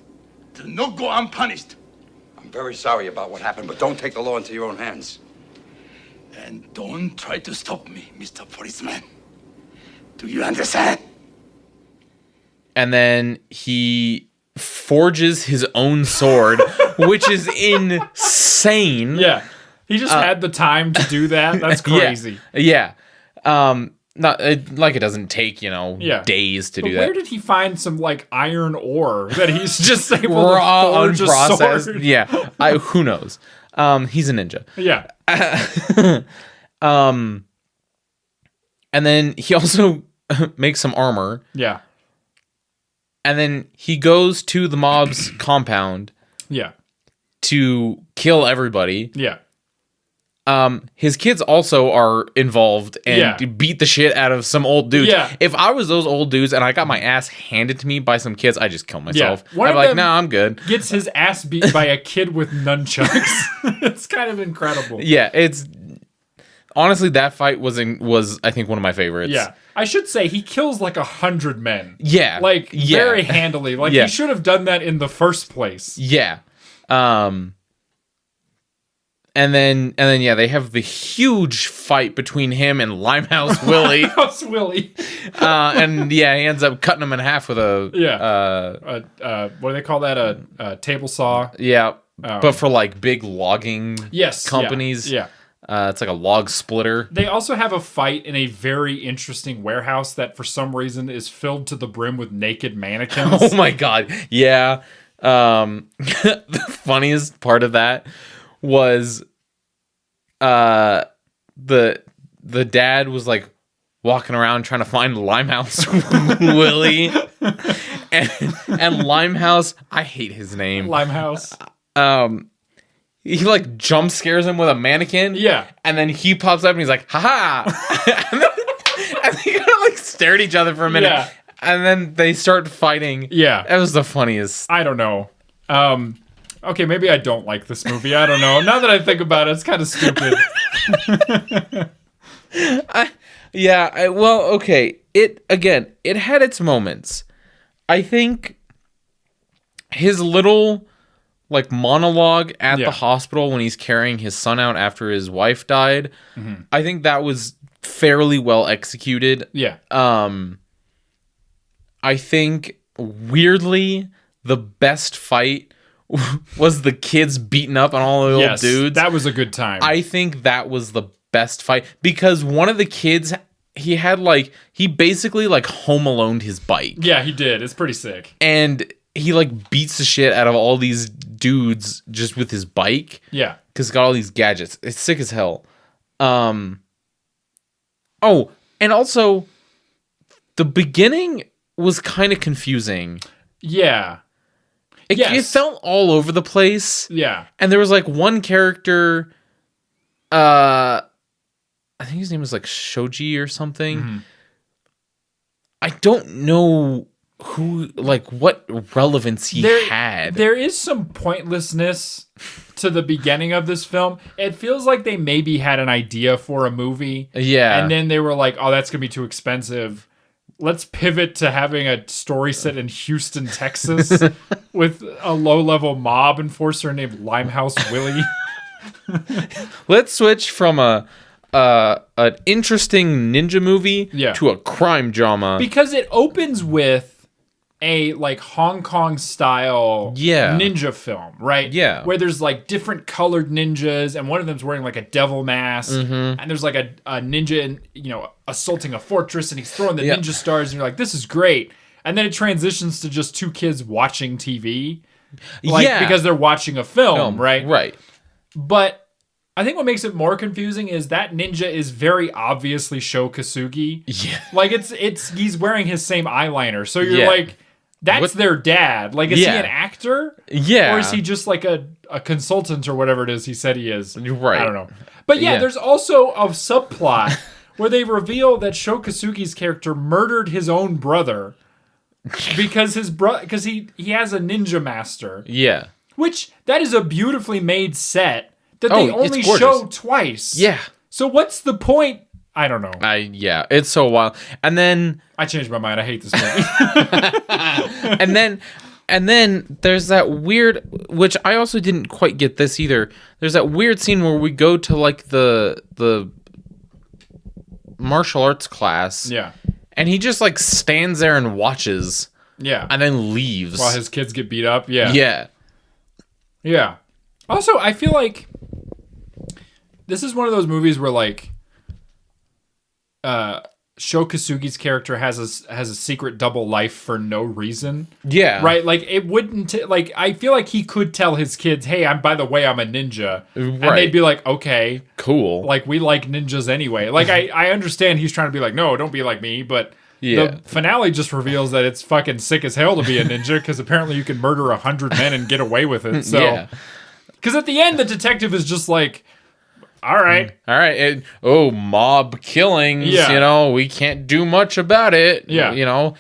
do not go unpunished. I'm very sorry about what happened, but don't take the law into your own hands. And don't try to stop me, Mr. Policeman. Do you understand? And then he forges his own sword, which is insane. Yeah. He just had the time to do that. That's crazy. Yeah. Not like it doesn't take, days to do that. Where did he find some like iron ore that he's just able Raw, to forge a unprocessed. sword? Yeah. Who knows? He's a ninja. Yeah. And then he also makes some armor. Yeah. And then he goes to the mob's compound. Yeah. To kill everybody. Yeah. His kids also are involved and beat the shit out of some old dudes. Yeah. If I was those old dudes and I got my ass handed to me by some kids, I'd just kill myself. Yeah. I'd be like, no, I'm good. Gets his ass beat by a kid with nunchucks. It's kind of incredible. Yeah, it's honestly that fight was I think one of my favorites. Yeah. I should say he kills like 100 men. Yeah. Very handily. He should have done that in the first place. Yeah. And then yeah, they have the huge fight between him and Limehouse Willie. Limehouse Willie. And yeah, he ends up cutting him in half with a what do they call that? A table saw. Yeah. But for like big logging companies. Yeah. It's like a log splitter. They also have a fight in a very interesting warehouse that for some reason is filled to the brim with naked mannequins. Oh my god. Yeah. The funniest part of that was the the dad was like walking around trying to find Limehouse Willie, and Limehouse, I hate his name. Limehouse. He like jump scares him with a mannequin. Yeah. And then he pops up and he's like, haha. and they kind of like stare at each other for a minute. Yeah. And then they start fighting. Yeah. That was the funniest. I don't know. Okay, maybe I don't like this movie. I don't know. Now that I think about it, it's kind of stupid. Well, okay. It had its moments. I think his little like monologue at the hospital when he's carrying his son out after his wife died, I think that was fairly well executed. Yeah. I think weirdly the best fight was the kids beating up on all the old dudes. That was a good time. I think that was the best fight because one of the kids, he basically like Home Aloned his bike. Yeah, he did. It's pretty sick. And he like beats the shit out of all these dudes just with his bike. Yeah. Because it's got all these gadgets. It's sick as hell. Oh, and also the beginning was kind of confusing. Yeah. It felt all over the place. Yeah. And there was like one character, I think his name was like Shoji or something. Mm-hmm. I don't know what relevance he had. There is some pointlessness to the beginning of this film. It feels like they maybe had an idea for a movie. Yeah. And then they were like, oh, that's going to be too expensive. Let's pivot to having a story set in Houston, Texas with a low-level mob enforcer named Limehouse Willie. Let's switch from an interesting ninja movie to a crime drama. Because it opens with a like Hong Kong style ninja film, right? Yeah. Where there's like different colored ninjas and one of them's wearing like a devil mask and there's like a ninja assaulting a fortress and he's throwing the ninja stars and you're like, this is great. And then it transitions to just two kids watching TV. Because they're watching a film, right? Right. But I think what makes it more confusing is that ninja is very obviously Sho Kosugi. Yeah. Like he's wearing his same eyeliner. So you're like, that's their dad. Like, is he an actor? Yeah. Or is he just like a consultant or whatever it is he said he is? Right. I don't know. But there's also a subplot where they reveal that Sho Kosugi's character murdered his own brother because he has a ninja master. Yeah. Which, that is a beautifully made set that they only show twice. Yeah. So what's the point? I don't know. It's so wild. And then I changed my mind. I hate this movie. and then there's that weird, which I also didn't quite get this either. There's that weird scene where we go to like the martial arts class. Yeah. And he just like stands there and watches. Yeah. And then leaves. While his kids get beat up. Yeah. Yeah. Yeah. Also, I feel like this is one of those movies where like Sho Kosugi's character has a secret double life for no reason. Yeah. Right? Like it wouldn't like I feel like he could tell his kids, "Hey, I'm a ninja." Right. And they'd be like, "Okay, cool. Like we like ninjas anyway." Like I understand he's trying to be like, "No, don't be like me," but the finale just reveals that it's fucking sick as hell to be a ninja because apparently you can murder 100 men and get away with it. So because at the end the detective is just like, all right. Mob killings, we can't do much about it. Yeah.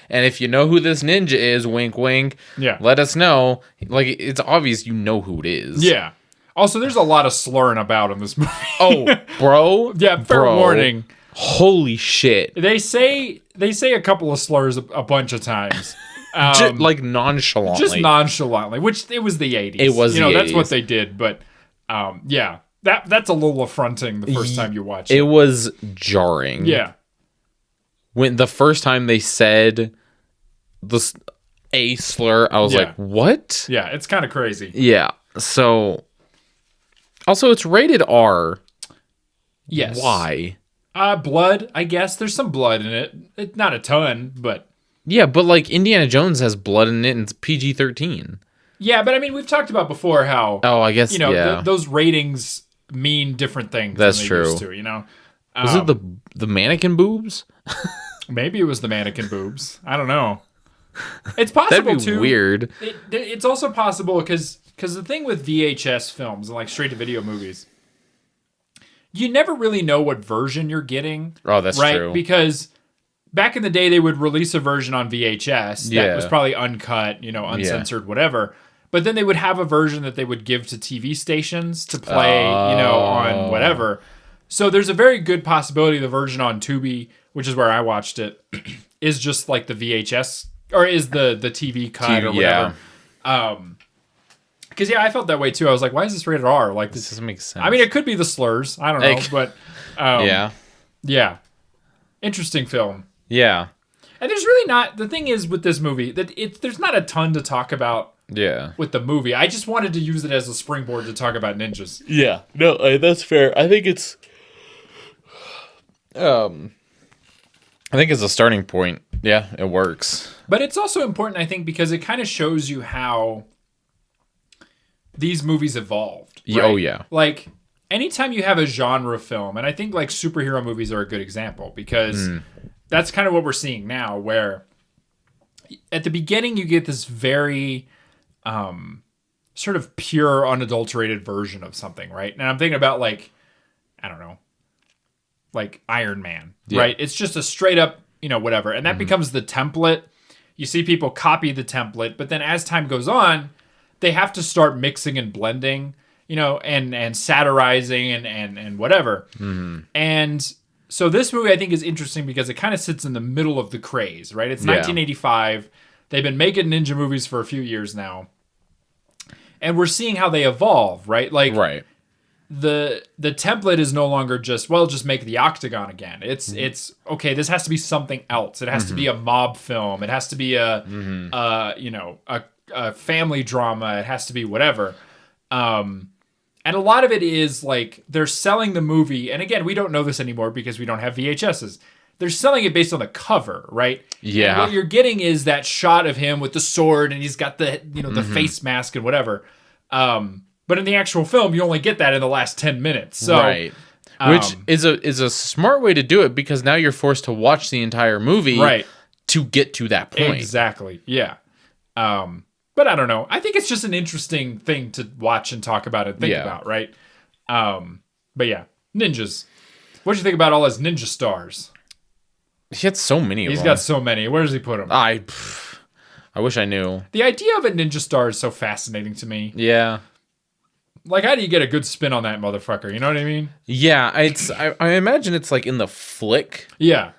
And if you know who this ninja is, wink, wink, let us know. Like, it's obvious you know who it is. Yeah. Also, there's a lot of slurring about in this movie. Oh, bro. Yeah, fair warning. Holy shit. They say a couple of slurs a bunch of times. Like nonchalantly. Just nonchalantly, which it was the 80s. It was the 80s. That's what they did, but That's a little affronting the first time you watch it. It was jarring. Yeah. When the first time they said a slur, I was like, what? Yeah, it's kind of crazy. Yeah. So, also, it's rated R. Yes. Why? Blood, I guess. There's some blood in it. It's not a ton, but... Yeah, but like Indiana Jones has blood in it and it's PG-13. Yeah, but I mean, we've talked about before how... Oh, I guess, those ratings mean different things That's than they true. used to, Was it the mannequin boobs? Maybe it was the mannequin boobs. I don't know. It's possible That'd be too. weird. It's also possible because the thing with VHS films and like straight to video movies, you never really know what version you're getting. Oh, that's right? true. Because back in the day, they would release a version on VHS that was probably uncut, uncensored, whatever. But then they would have a version that they would give to TV stations to play, on whatever. So there's a very good possibility the version on Tubi, which is where I watched it, is just like the VHS or is the TV cut or whatever. Because I felt that way too. I was like, why is this rated R? Like This doesn't make sense. I mean, it could be the slurs. I don't know, but yeah, interesting film. Yeah. And there's really not. The thing is with this movie that there's not a ton to talk about. Yeah. With the movie, I just wanted to use it as a springboard to talk about ninjas. Yeah. No, that's fair. I think it's. I think as a starting point, yeah, it works. But it's also important, I think, because it kind of shows you how these movies evolved. Right? Oh, yeah. Like, anytime you have a genre film, and I think, like, superhero movies are a good example, because that's kind of what we're seeing now, where at the beginning you get this very sort of pure, unadulterated version of something, right? And I'm thinking about, like, I don't know, like Iron Man, right? It's just a straight up, whatever. And that becomes the template. You see people copy the template, but then as time goes on, they have to start mixing and blending, and satirizing and whatever. And so this movie I think is interesting because it kind of sits in the middle of the craze, right? It's 1985. They've been making ninja movies for a few years now. And we're seeing how they evolve, right? Like, right. The template is no longer just make the octagon again. It's okay. This has to be something else. It has to be a mob film. It has to be a family drama. It has to be whatever. And a lot of it is like they're selling the movie. And again, we don't know this anymore because we don't have VHSs. They're selling it based on the cover, right? Yeah. And what you're getting is that shot of him with the sword, and he's got the the face mask and whatever. But in the actual film, you only get that in the last 10 minutes. So, right. Which is a smart way to do it because now you're forced to watch the entire movie to get to that point. Exactly. Yeah. But I don't know. I think it's just an interesting thing to watch and talk about and think about, right? But yeah, ninjas. What do you think about all his ninja stars? He had so many of them. He's got so many. Where does he put them? I wish I knew. The idea of a ninja star is so fascinating to me. Yeah. Like, how do you get a good spin on that motherfucker? You know what I mean? Yeah, I imagine it's like in the flick. Yeah.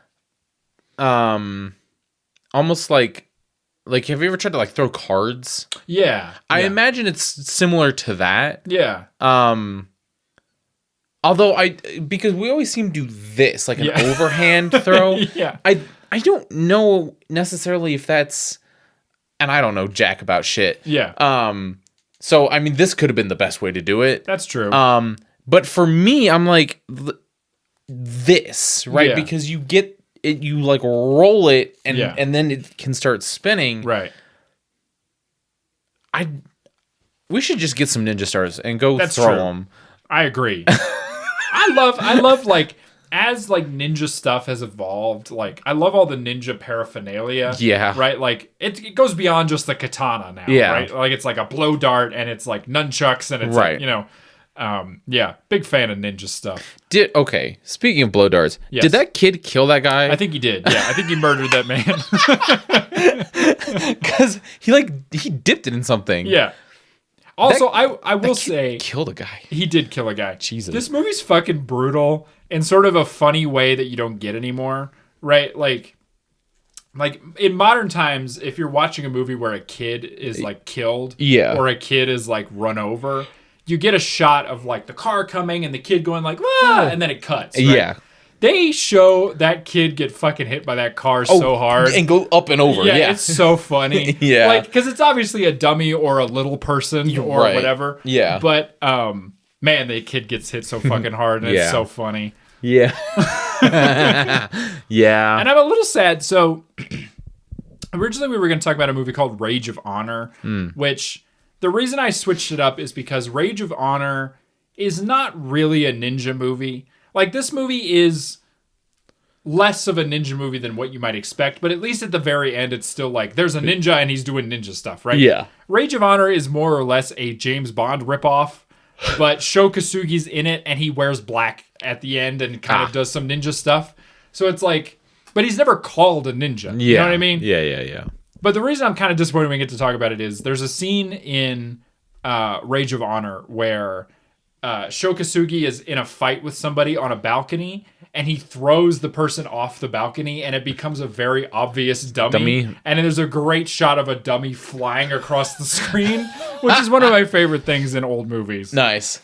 Almost like have you ever tried to like throw cards? Yeah. I imagine it's similar to that. Yeah. Although because we always seem to do this, like an overhand throw. Yeah. I don't know necessarily if that's, and I don't know jack about shit. Yeah. So I mean, this could have been the best way to do it. That's true. But for me, I'm like this, right? Yeah. Because you get it, you like roll it, and then it can start spinning. Right. We should just get some ninja stars and go That's throw true. them. I agree. I love like as like ninja stuff has evolved, like I love all the ninja paraphernalia. Yeah. Right? Like it goes beyond just the katana now. Yeah. Right? Like it's like a blow dart and it's like nunchucks and it's like, yeah, big fan of ninja stuff. Speaking of blow darts, Yes. did that kid kill that guy? I think he did. Yeah, I think he murdered that man. Because he dipped it in something. Yeah. Also, I will say killed a guy. he did kill a guy. Jesus. This movie's fucking brutal in sort of a funny way that you don't get anymore, right? Like in modern times, if you're watching a movie where a kid is like killed, or a kid is like run over, you get a shot of like the car coming and the kid going like, ah, and then it cuts. Right? Yeah. They show that kid get fucking hit by that car so hard. And go up and over. Yeah. It's so funny. Yeah. Like, because it's obviously a dummy or a little person or whatever. Yeah. But, man, the kid gets hit so fucking hard and it's so funny. Yeah. Yeah. And I'm a little sad. So, originally we were going to talk about a movie called Rage of Honor, which the reason I switched it up is because Rage of Honor is not really a ninja movie. Like, this movie is less of a ninja movie than what you might expect, but at least at the very end, it's still like, there's a ninja and he's doing ninja stuff, right? Yeah. Rage of Honor is more or less a James Bond ripoff, but Sho Kosugi's in it and he wears black at the end and kind of does some ninja stuff. So it's like, but he's never called a ninja. You know what I mean? Yeah. But the reason I'm kind of disappointed when we get to talk about it is there's a scene in Rage of Honor where Sho Kosugi is in a fight with somebody on a balcony and he throws the person off the balcony and it becomes a very obvious dummy. And then there's a great shot of a dummy flying across the screen, which is one of my favorite things in old movies. Nice.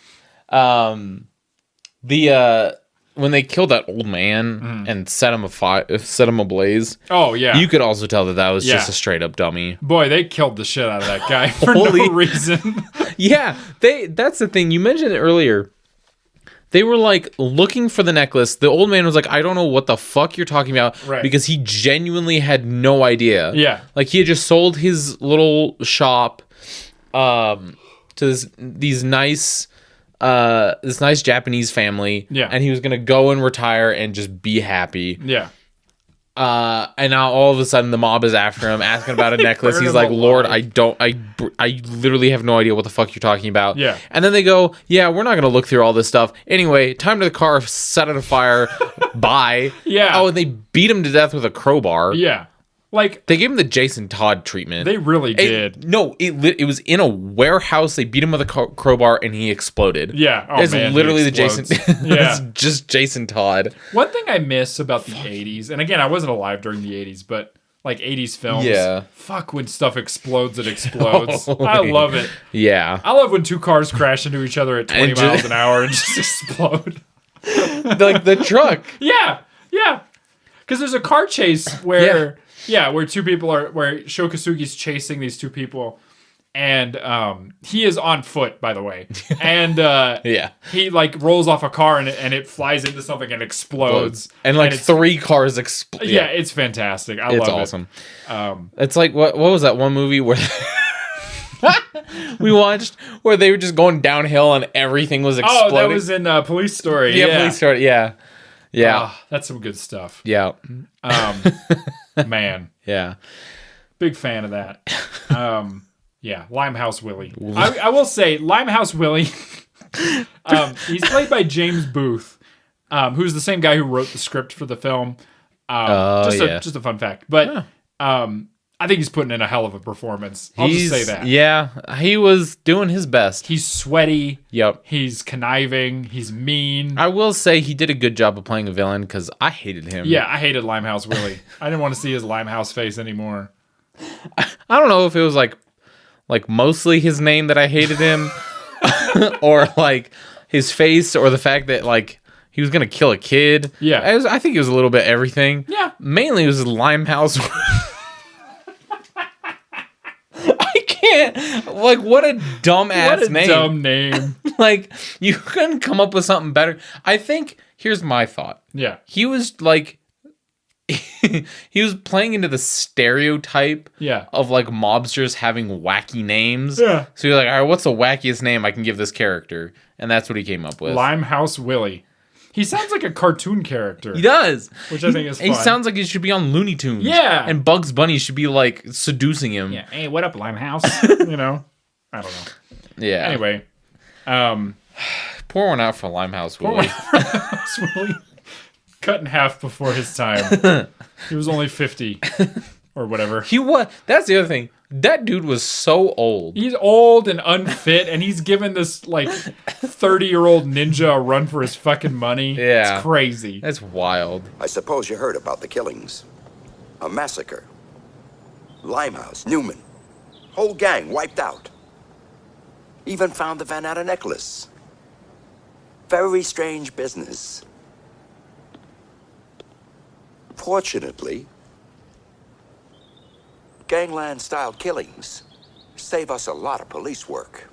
When they killed that old man and set him ablaze. Oh, yeah. You could also tell that was just a straight up dummy. Boy, they killed the shit out of that guy for no reason. Yeah, that's the thing. You mentioned it earlier. They were like looking for the necklace. The old man was like, I don't know what the fuck you're talking about. Right. Because he genuinely had no idea. Yeah. Like he had just sold his little shop to this nice Japanese family. Yeah. And he was gonna go and retire and just be happy. Yeah. And now all of a sudden the mob is after him, asking about a necklace. He's like, Lord, I literally have no idea what the fuck you're talking about. Yeah. And then they go, yeah, we're not going to look through all this stuff. Anyway, time to the car, set it afire, bye. Yeah. Oh, and they beat him to death with a crowbar. Yeah. Like, they gave him the Jason Todd treatment. They really did. It was in a warehouse. They beat him with a crowbar and he exploded. Yeah. Oh, it's man, literally the Jason. Yeah. It's just Jason Todd. One thing I miss about the 80s, and again, I wasn't alive during the 80s, but like 80s films. Yeah. Fuck when stuff explodes, it explodes. I love it. Yeah. I love when two cars crash into each other at 20 miles an hour and just explode. Like the truck. Yeah. Yeah. Because there's a car chase where... Yeah, where Sho Kosugi's chasing these two people, and he is on foot, by the way, and he like rolls off a car and it flies into something and explodes, and like three cars explode. Yeah, it's fantastic. I love it. It's awesome. It's like what was that one movie where we watched where they were just going downhill and everything was exploding? Oh, that was in Police Story. Yeah, Police Story. Yeah. That's some good stuff. Yeah. Man. Yeah. Big fan of that. Limehouse Willie. I will say, Limehouse Willie, he's played by James Booth, who's the same guy who wrote the script for the film. Just a fun fact. But I think he's putting in a hell of a performance. I'll just say that. Yeah, he was doing his best. He's sweaty. Yep. He's conniving. He's mean. I will say he did a good job of playing a villain because I hated him. Yeah, I hated Limehouse Willie. I didn't want to see his Limehouse face anymore. I don't know if it was like mostly his name that I hated him or like his face or the fact that like he was going to kill a kid. Yeah. I think it was a little bit everything. Yeah. Mainly it was Limehouse. Like, what a dumbass name. Dumb name. Like, you couldn't come up with something better. I think, here's my thought. Yeah. He was like, he was playing into the stereotype of like mobsters having wacky names. Yeah. So you're like, all right, what's the wackiest name I can give this character? And that's what he came up with. Limehouse Willie. He sounds like a cartoon character. He does. Which I think is fun. He sounds like he should be on Looney Tunes. Yeah. And Bugs Bunny should be like seducing him. Yeah. Hey, what up, Limehouse? You know? I don't know. Yeah. Anyway. Pour one out for Limehouse Willie. Limehouse Willie. Cut in half before his time. He was only 50. Or whatever. He was. That's the other thing. That dude was so old. He's old and unfit, and he's giving this, like, 30-year-old ninja a run for his fucking money. Yeah. It's crazy. That's wild. I suppose you heard about the killings. A massacre. Limehouse, Newman. Whole gang wiped out. Even found the Van Atta necklace. Very strange business. Fortunately, gangland-style killings save us a lot of police work.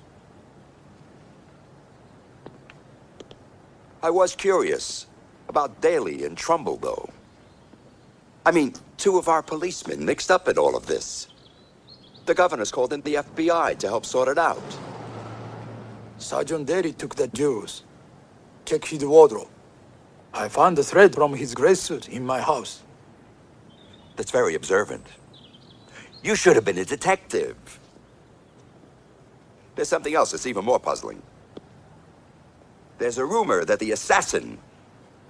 I was curious about Daly and Trumbull, though. I mean, two of our policemen mixed up in all of this. The governor's called in the FBI to help sort it out. Sergeant Daly took the jewels. Check his wardrobe. I found the thread from his gray suit in my house. That's very observant. You should have been a detective. There's something else that's even more puzzling. There's a rumor that the assassin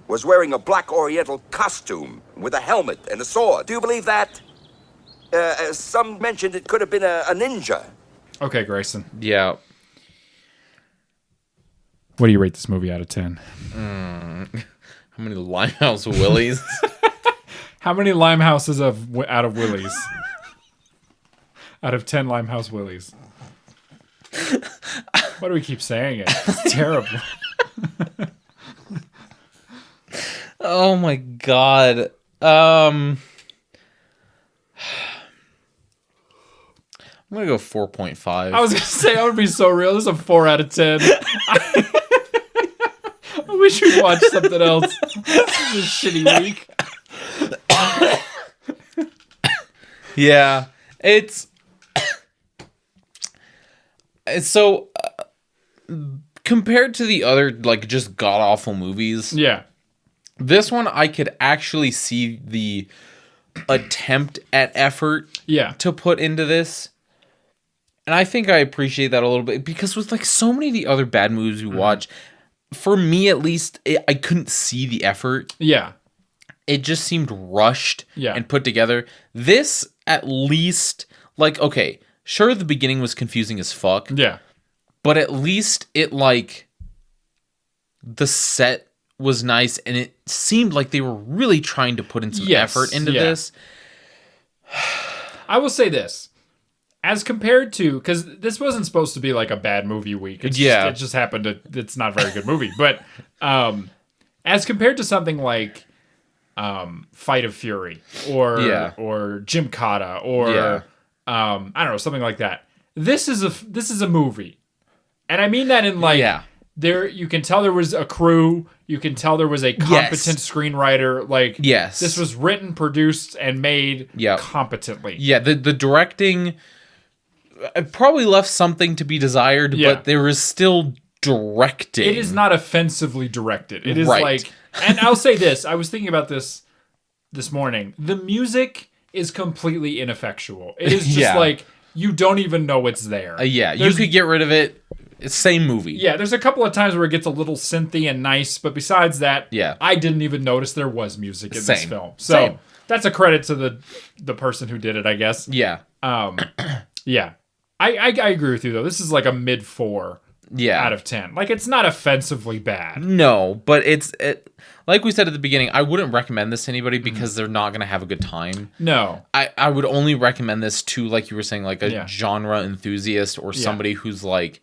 was wearing a black oriental costume with a helmet and a sword. Do you believe that? Some mentioned it could have been a ninja. Okay, Grayson. Yeah. What do you rate this movie out of 10? How many Limehouse Willies? How many Limehouses out of Willies? Out of 10 Limehouse Willies. Why do we keep saying it? It's terrible. Oh my god. I'm gonna go 4.5. I was gonna say, I would be so real. This is a 4 out of 10. I wish we'd watch something else. This is a shitty week. Yeah, it's so compared to the other like just god awful movies. Yeah. This one I could actually see the attempt at effort to put into this. And I think I appreciate that a little bit because with like so many of the other bad movies we watch, for me at least, I couldn't see the effort. Yeah. It just seemed rushed Yeah. and put together. This, at least, like, okay, sure, the beginning was confusing as fuck. Yeah. But at least it, like, the set was nice and it seemed like they were really trying to put in some effort into this. I will say this. As compared to, because this wasn't supposed to be like a bad movie week. It just happened to, it's not a very good movie. But as compared to something like Fight of Fury or Gymkata or I don't know, something like that. This is a movie. And I mean that in like there you can tell there was a crew, you can tell there was a competent screenwriter. Like this was written, produced, and made competently. Yeah, the directing probably left something to be desired, but there was still directing. It is not offensively directed. It is like, and I'll say this, I was thinking about this morning. The music is completely ineffectual. It is just like, you don't even know it's there. You could get rid of it. It's same movie. Yeah, there's a couple of times where it gets a little synthy and nice, but besides that, I didn't even notice there was music in this film. So that's a credit to the person who did it, I guess. Yeah. I agree with you though. This is like a mid 4 out of 10. Like it's not offensively bad. No, but it's like we said at the beginning, I wouldn't recommend this to anybody because they're not going to have a good time. No. I would only recommend this to, like you were saying, like a genre enthusiast or somebody who's like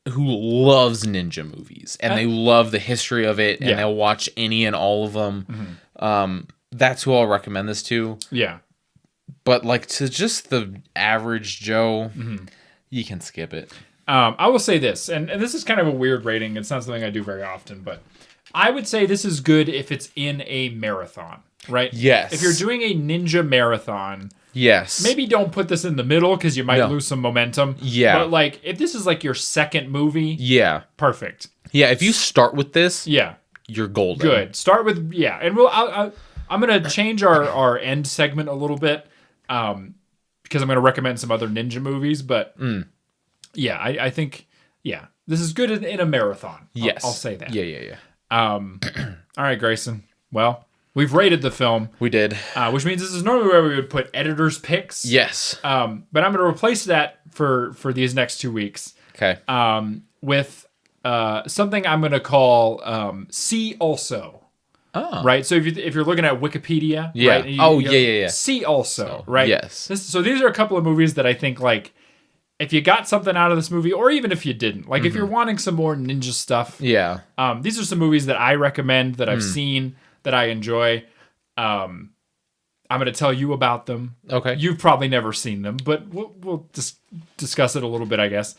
who loves ninja movies and they love the history of it and they'll watch any and all of them. That's who I'll recommend this to. Yeah. But like to just the average Joe, you can skip it. I will say this, and this is kind of a weird rating. It's not something I do very often, but I would say this is good if it's in a marathon, right? Yes. If you're doing a ninja marathon, yes, maybe don't put this in the middle because you might lose some momentum. Yeah. But like, if this is like your second movie, perfect. Yeah, if you start with this, you're golden. Good. Start with and I'm gonna change our end segment a little bit, because I'm gonna recommend some other ninja movies, but I think this is good in a marathon. Yes, I'll say that. Yeah. All right, Grayson. Well, we've rated the film. We did, which means this is normally where we would put editor's picks. Yes. But I'm gonna replace that for these next 2 weeks. Okay. With something I'm gonna call See Also. Oh. Right, so if you're looking at Wikipedia, right? See Also, right? Yes. So these are a couple of movies that I think, like, if you got something out of this movie, or even if you didn't, like if you're wanting some more ninja stuff, these are some movies that I recommend that I've seen that I enjoy. I'm going to tell you about them. Okay. You've probably never seen them, but we'll just discuss it a little bit, I guess.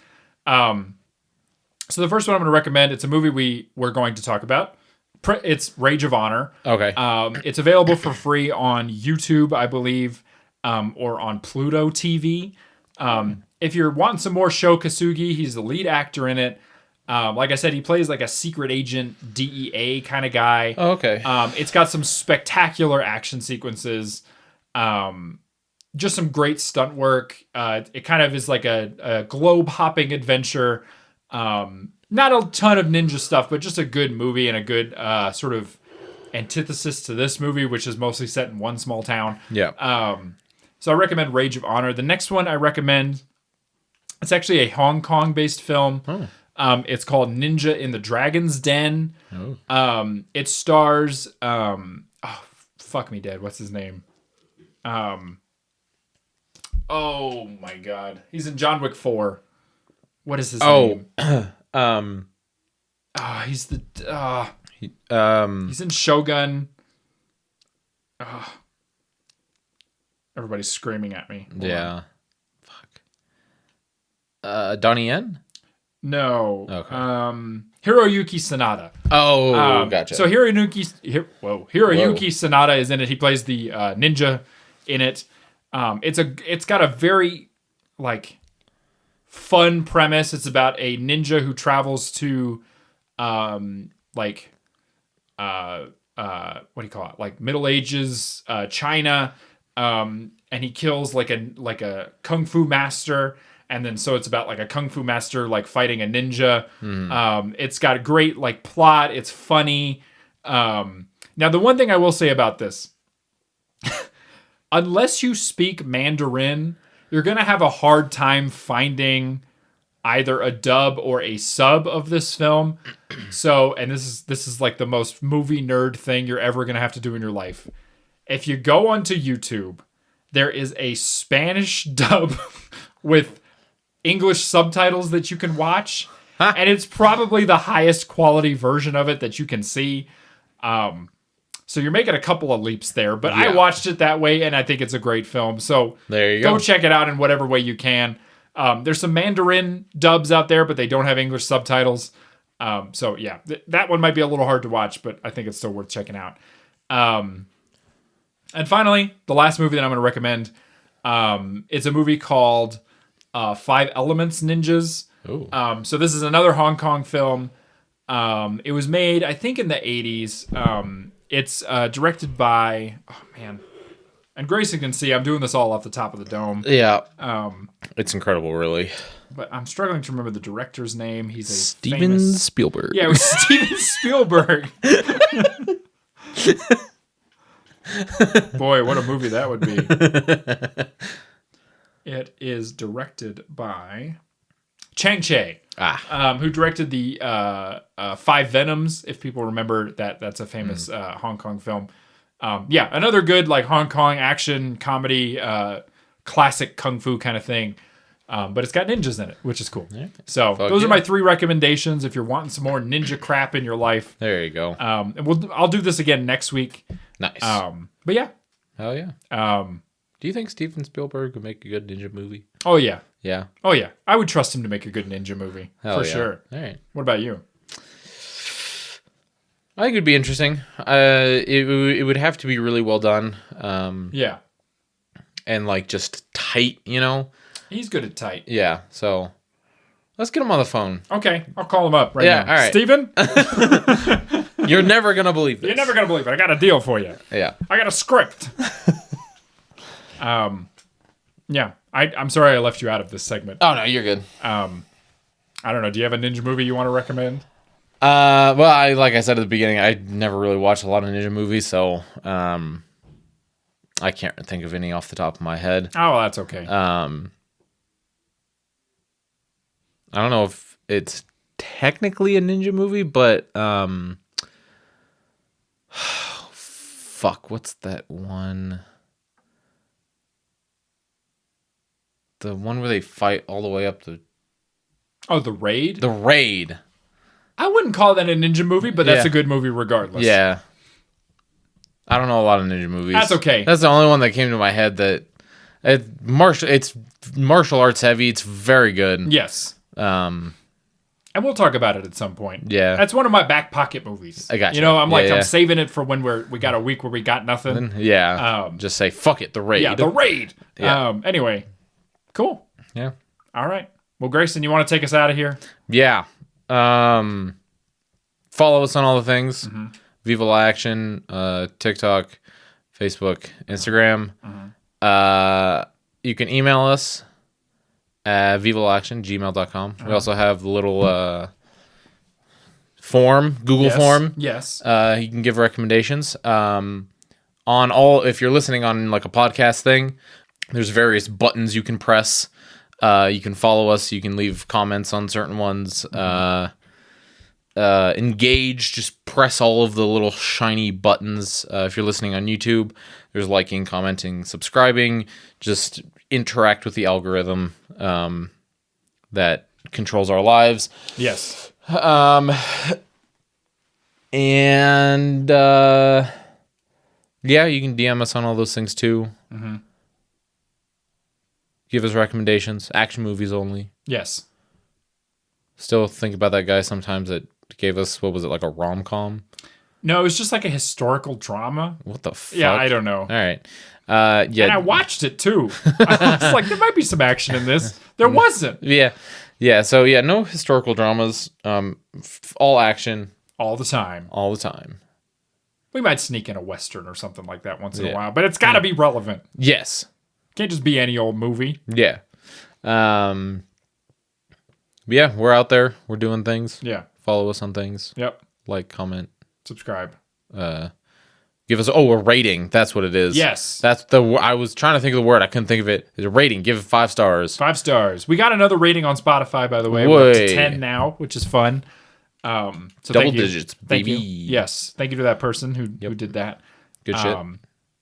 So the first one I'm going to recommend, it's a movie we're going to talk about. It's Rage of Honor. Okay. It's available for free on YouTube, I believe, or on Pluto TV. If you're wanting some more Sho Kosugi, he's the lead actor in it. Like I said, he plays like a secret agent, DEA kind of guy. Oh, okay. It's got some spectacular action sequences. Just some great stunt work. It kind of is like a globe hopping adventure. Not a ton of ninja stuff, but just a good movie and a good sort of antithesis to this movie, which is mostly set in one small town. Yeah. So I recommend Rage of Honor. The next one I recommend, it's actually a Hong Kong based film. It's called Ninja in the Dragon's Den. It stars fuck me dead. What's his name? Oh my god. He's in John Wick 4. What is his name? He's the he's in Shogun. Everybody's screaming at me. Yeah. Fuck. Donnie Yen? No. Okay. Hiroyuki Sanada. Oh, gotcha. So Hiroyuki Sanada is in it. He plays the ninja in it. It's got a very like fun premise. It's about a ninja who travels to what do you call it? Like Middle Ages China, and he kills like a kung fu master. And then so it's about like a kung fu master like fighting a ninja. It's got a great like plot. It's funny. Now the one thing I will say about this, unless you speak Mandarin, you're gonna have a hard time finding either a dub or a sub of this film. So, and this is like the most movie nerd thing you're ever gonna have to do in your life. If you go onto YouTube, there is a Spanish dub with English subtitles that you can watch, and it's probably the highest quality version of it that you can see. So you're making a couple of leaps there, but I watched it that way, and I think it's a great film. So there you go. Go check it out in whatever way you can. There's some Mandarin dubs out there, but they don't have English subtitles. So yeah, that one might be a little hard to watch, but I think it's still worth checking out. And finally, the last movie that I'm going to recommend, it's a movie called Five Elements Ninjas. So this is another Hong Kong film. It was made, I think, in the 80s. It's directed by, and Grayson can see I'm doing this all off the top of the dome. Yeah. It's incredible, really. But I'm struggling to remember the director's name. He's a Steven Spielberg. Yeah, it was Steven Spielberg. Boy, what a movie that would be. It is directed by Chang Che, who directed the Five Venoms, if people remember that. That's a famous Hong Kong film. Another good like Hong Kong action comedy, classic kung fu kind of thing. But it's got ninjas in it, which is cool. Yeah. So those are my 3 recommendations if you're wanting some more ninja crap in your life. There you go. And I'll do this again next week. Nice. But yeah. Hell yeah. Do you think Steven Spielberg would make a good ninja movie? Oh yeah. Yeah. Oh yeah. I would trust him to make a good ninja movie. Hell for yeah. sure. All right. What about you? I think it'd be interesting. It would have to be really well done. Yeah. And like just tight, you know? He's good at tight. Yeah. So let's get him on the phone. Okay. I'll call him up right now. All right. Steven? You're never going to believe this. You're never going to believe it. I got a deal for you. Yeah. I got a script. Yeah. I'm sorry I left you out of this segment. Oh, no, you're good. I don't know. Do you have a ninja movie you want to recommend? Well, like I said at the beginning, I never really watched a lot of ninja movies, so I can't think of any off the top of my head. Oh, well, that's okay. I don't know if it's technically a ninja movie, but fuck, what's that one? The one where they fight all the way up to... Oh, The Raid? The Raid. I wouldn't call that a ninja movie, but that's a good movie regardless. Yeah. I don't know a lot of ninja movies. That's okay. That's the only one that came to my head that... It's martial arts heavy. It's very good. Yes. And we'll talk about it at some point. Yeah. That's one of my back pocket movies. I got you. You know, I'm Yeah, like, yeah. I'm saving it for when we got a week where we got nothing. Yeah. Just say, fuck it, The Raid. Yeah, The Raid. Yeah. Anyway, cool. Yeah. All right. Well, Grayson, you want to take us out of here? Yeah. Follow us on all the things. Viva La Action, TikTok, Facebook, Instagram. You can email us at vivalaaction@gmail.com. We also have the little form, Google form. Yes. You can give recommendations. On all, if you're listening on like a podcast thing, there's various buttons you can press. You can follow us. You can leave comments on certain ones. Engage. Just press all of the little shiny buttons. If you're listening on YouTube, there's liking, commenting, subscribing. Just interact with the algorithm that controls our lives. Yes. And yeah, you can DM us on all those things too. Give us recommendations. Action movies only. Yes. Still think about that guy sometimes that gave us, what was it, like a rom-com? No, it was just like a historical drama. What the fuck? Yeah, I don't know. All right. Yeah. And I watched it too. I was like, there might be some action in this. There wasn't. Yeah. Yeah. So yeah, no historical dramas. All action. All the time. All the time. We might sneak in a Western or something like that once in a while, but it's got to be relevant. Yes. Can't just be any old movie. Yeah. Yeah, we're out there. We're doing things. Yeah. Follow us on things. Yep. Like, comment. Subscribe. Give us a rating. That's what it is. Yes. That's I was trying to think of the word. I couldn't think of it. It's a rating. Give it 5 stars. 5 stars. We got another rating on Spotify, by the way. We're up to 10 now, which is fun. So double digits, baby. Thank you. Yes. Thank you to that person who did that. Good shit.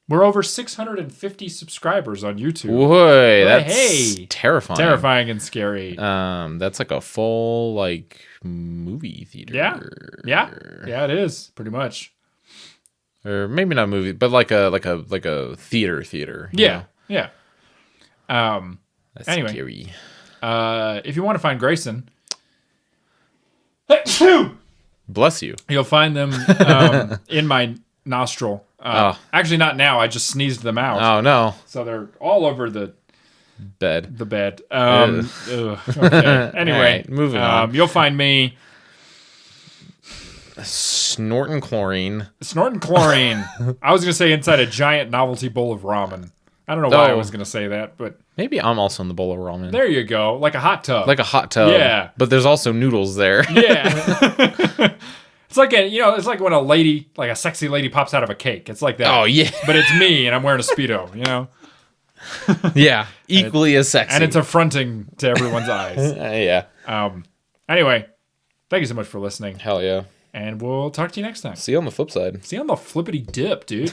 We're over 650 subscribers on YouTube. Boy, that's terrifying. Terrifying and scary. That's like a full like movie theater. Yeah, it is pretty much. Or maybe not a movie, but like a theater. Yeah. That's anyway, scary. if you want to find Grayson, bless you. You'll find them in my nostril. Actually, not now. I just sneezed them out. Oh no! So they're all over the bed. Okay. Anyway, right, moving on. You'll find me snorting chlorine. I was gonna say inside a giant novelty bowl of ramen. I don't know why I was gonna say that, but maybe I'm also in the bowl of ramen. There you go, like a hot tub. Yeah, but there's also noodles there. Yeah. It's like it's like when a lady, like a sexy lady, pops out of a cake. It's like that. Oh yeah, but it's me, and I'm wearing a Speedo. Yeah, equally as sexy, and it's affronting to everyone's eyes. Yeah. Anyway, thank you so much for listening. Hell yeah. And we'll talk to you next time. See you on the flip side. See you on the flippity dip, dude.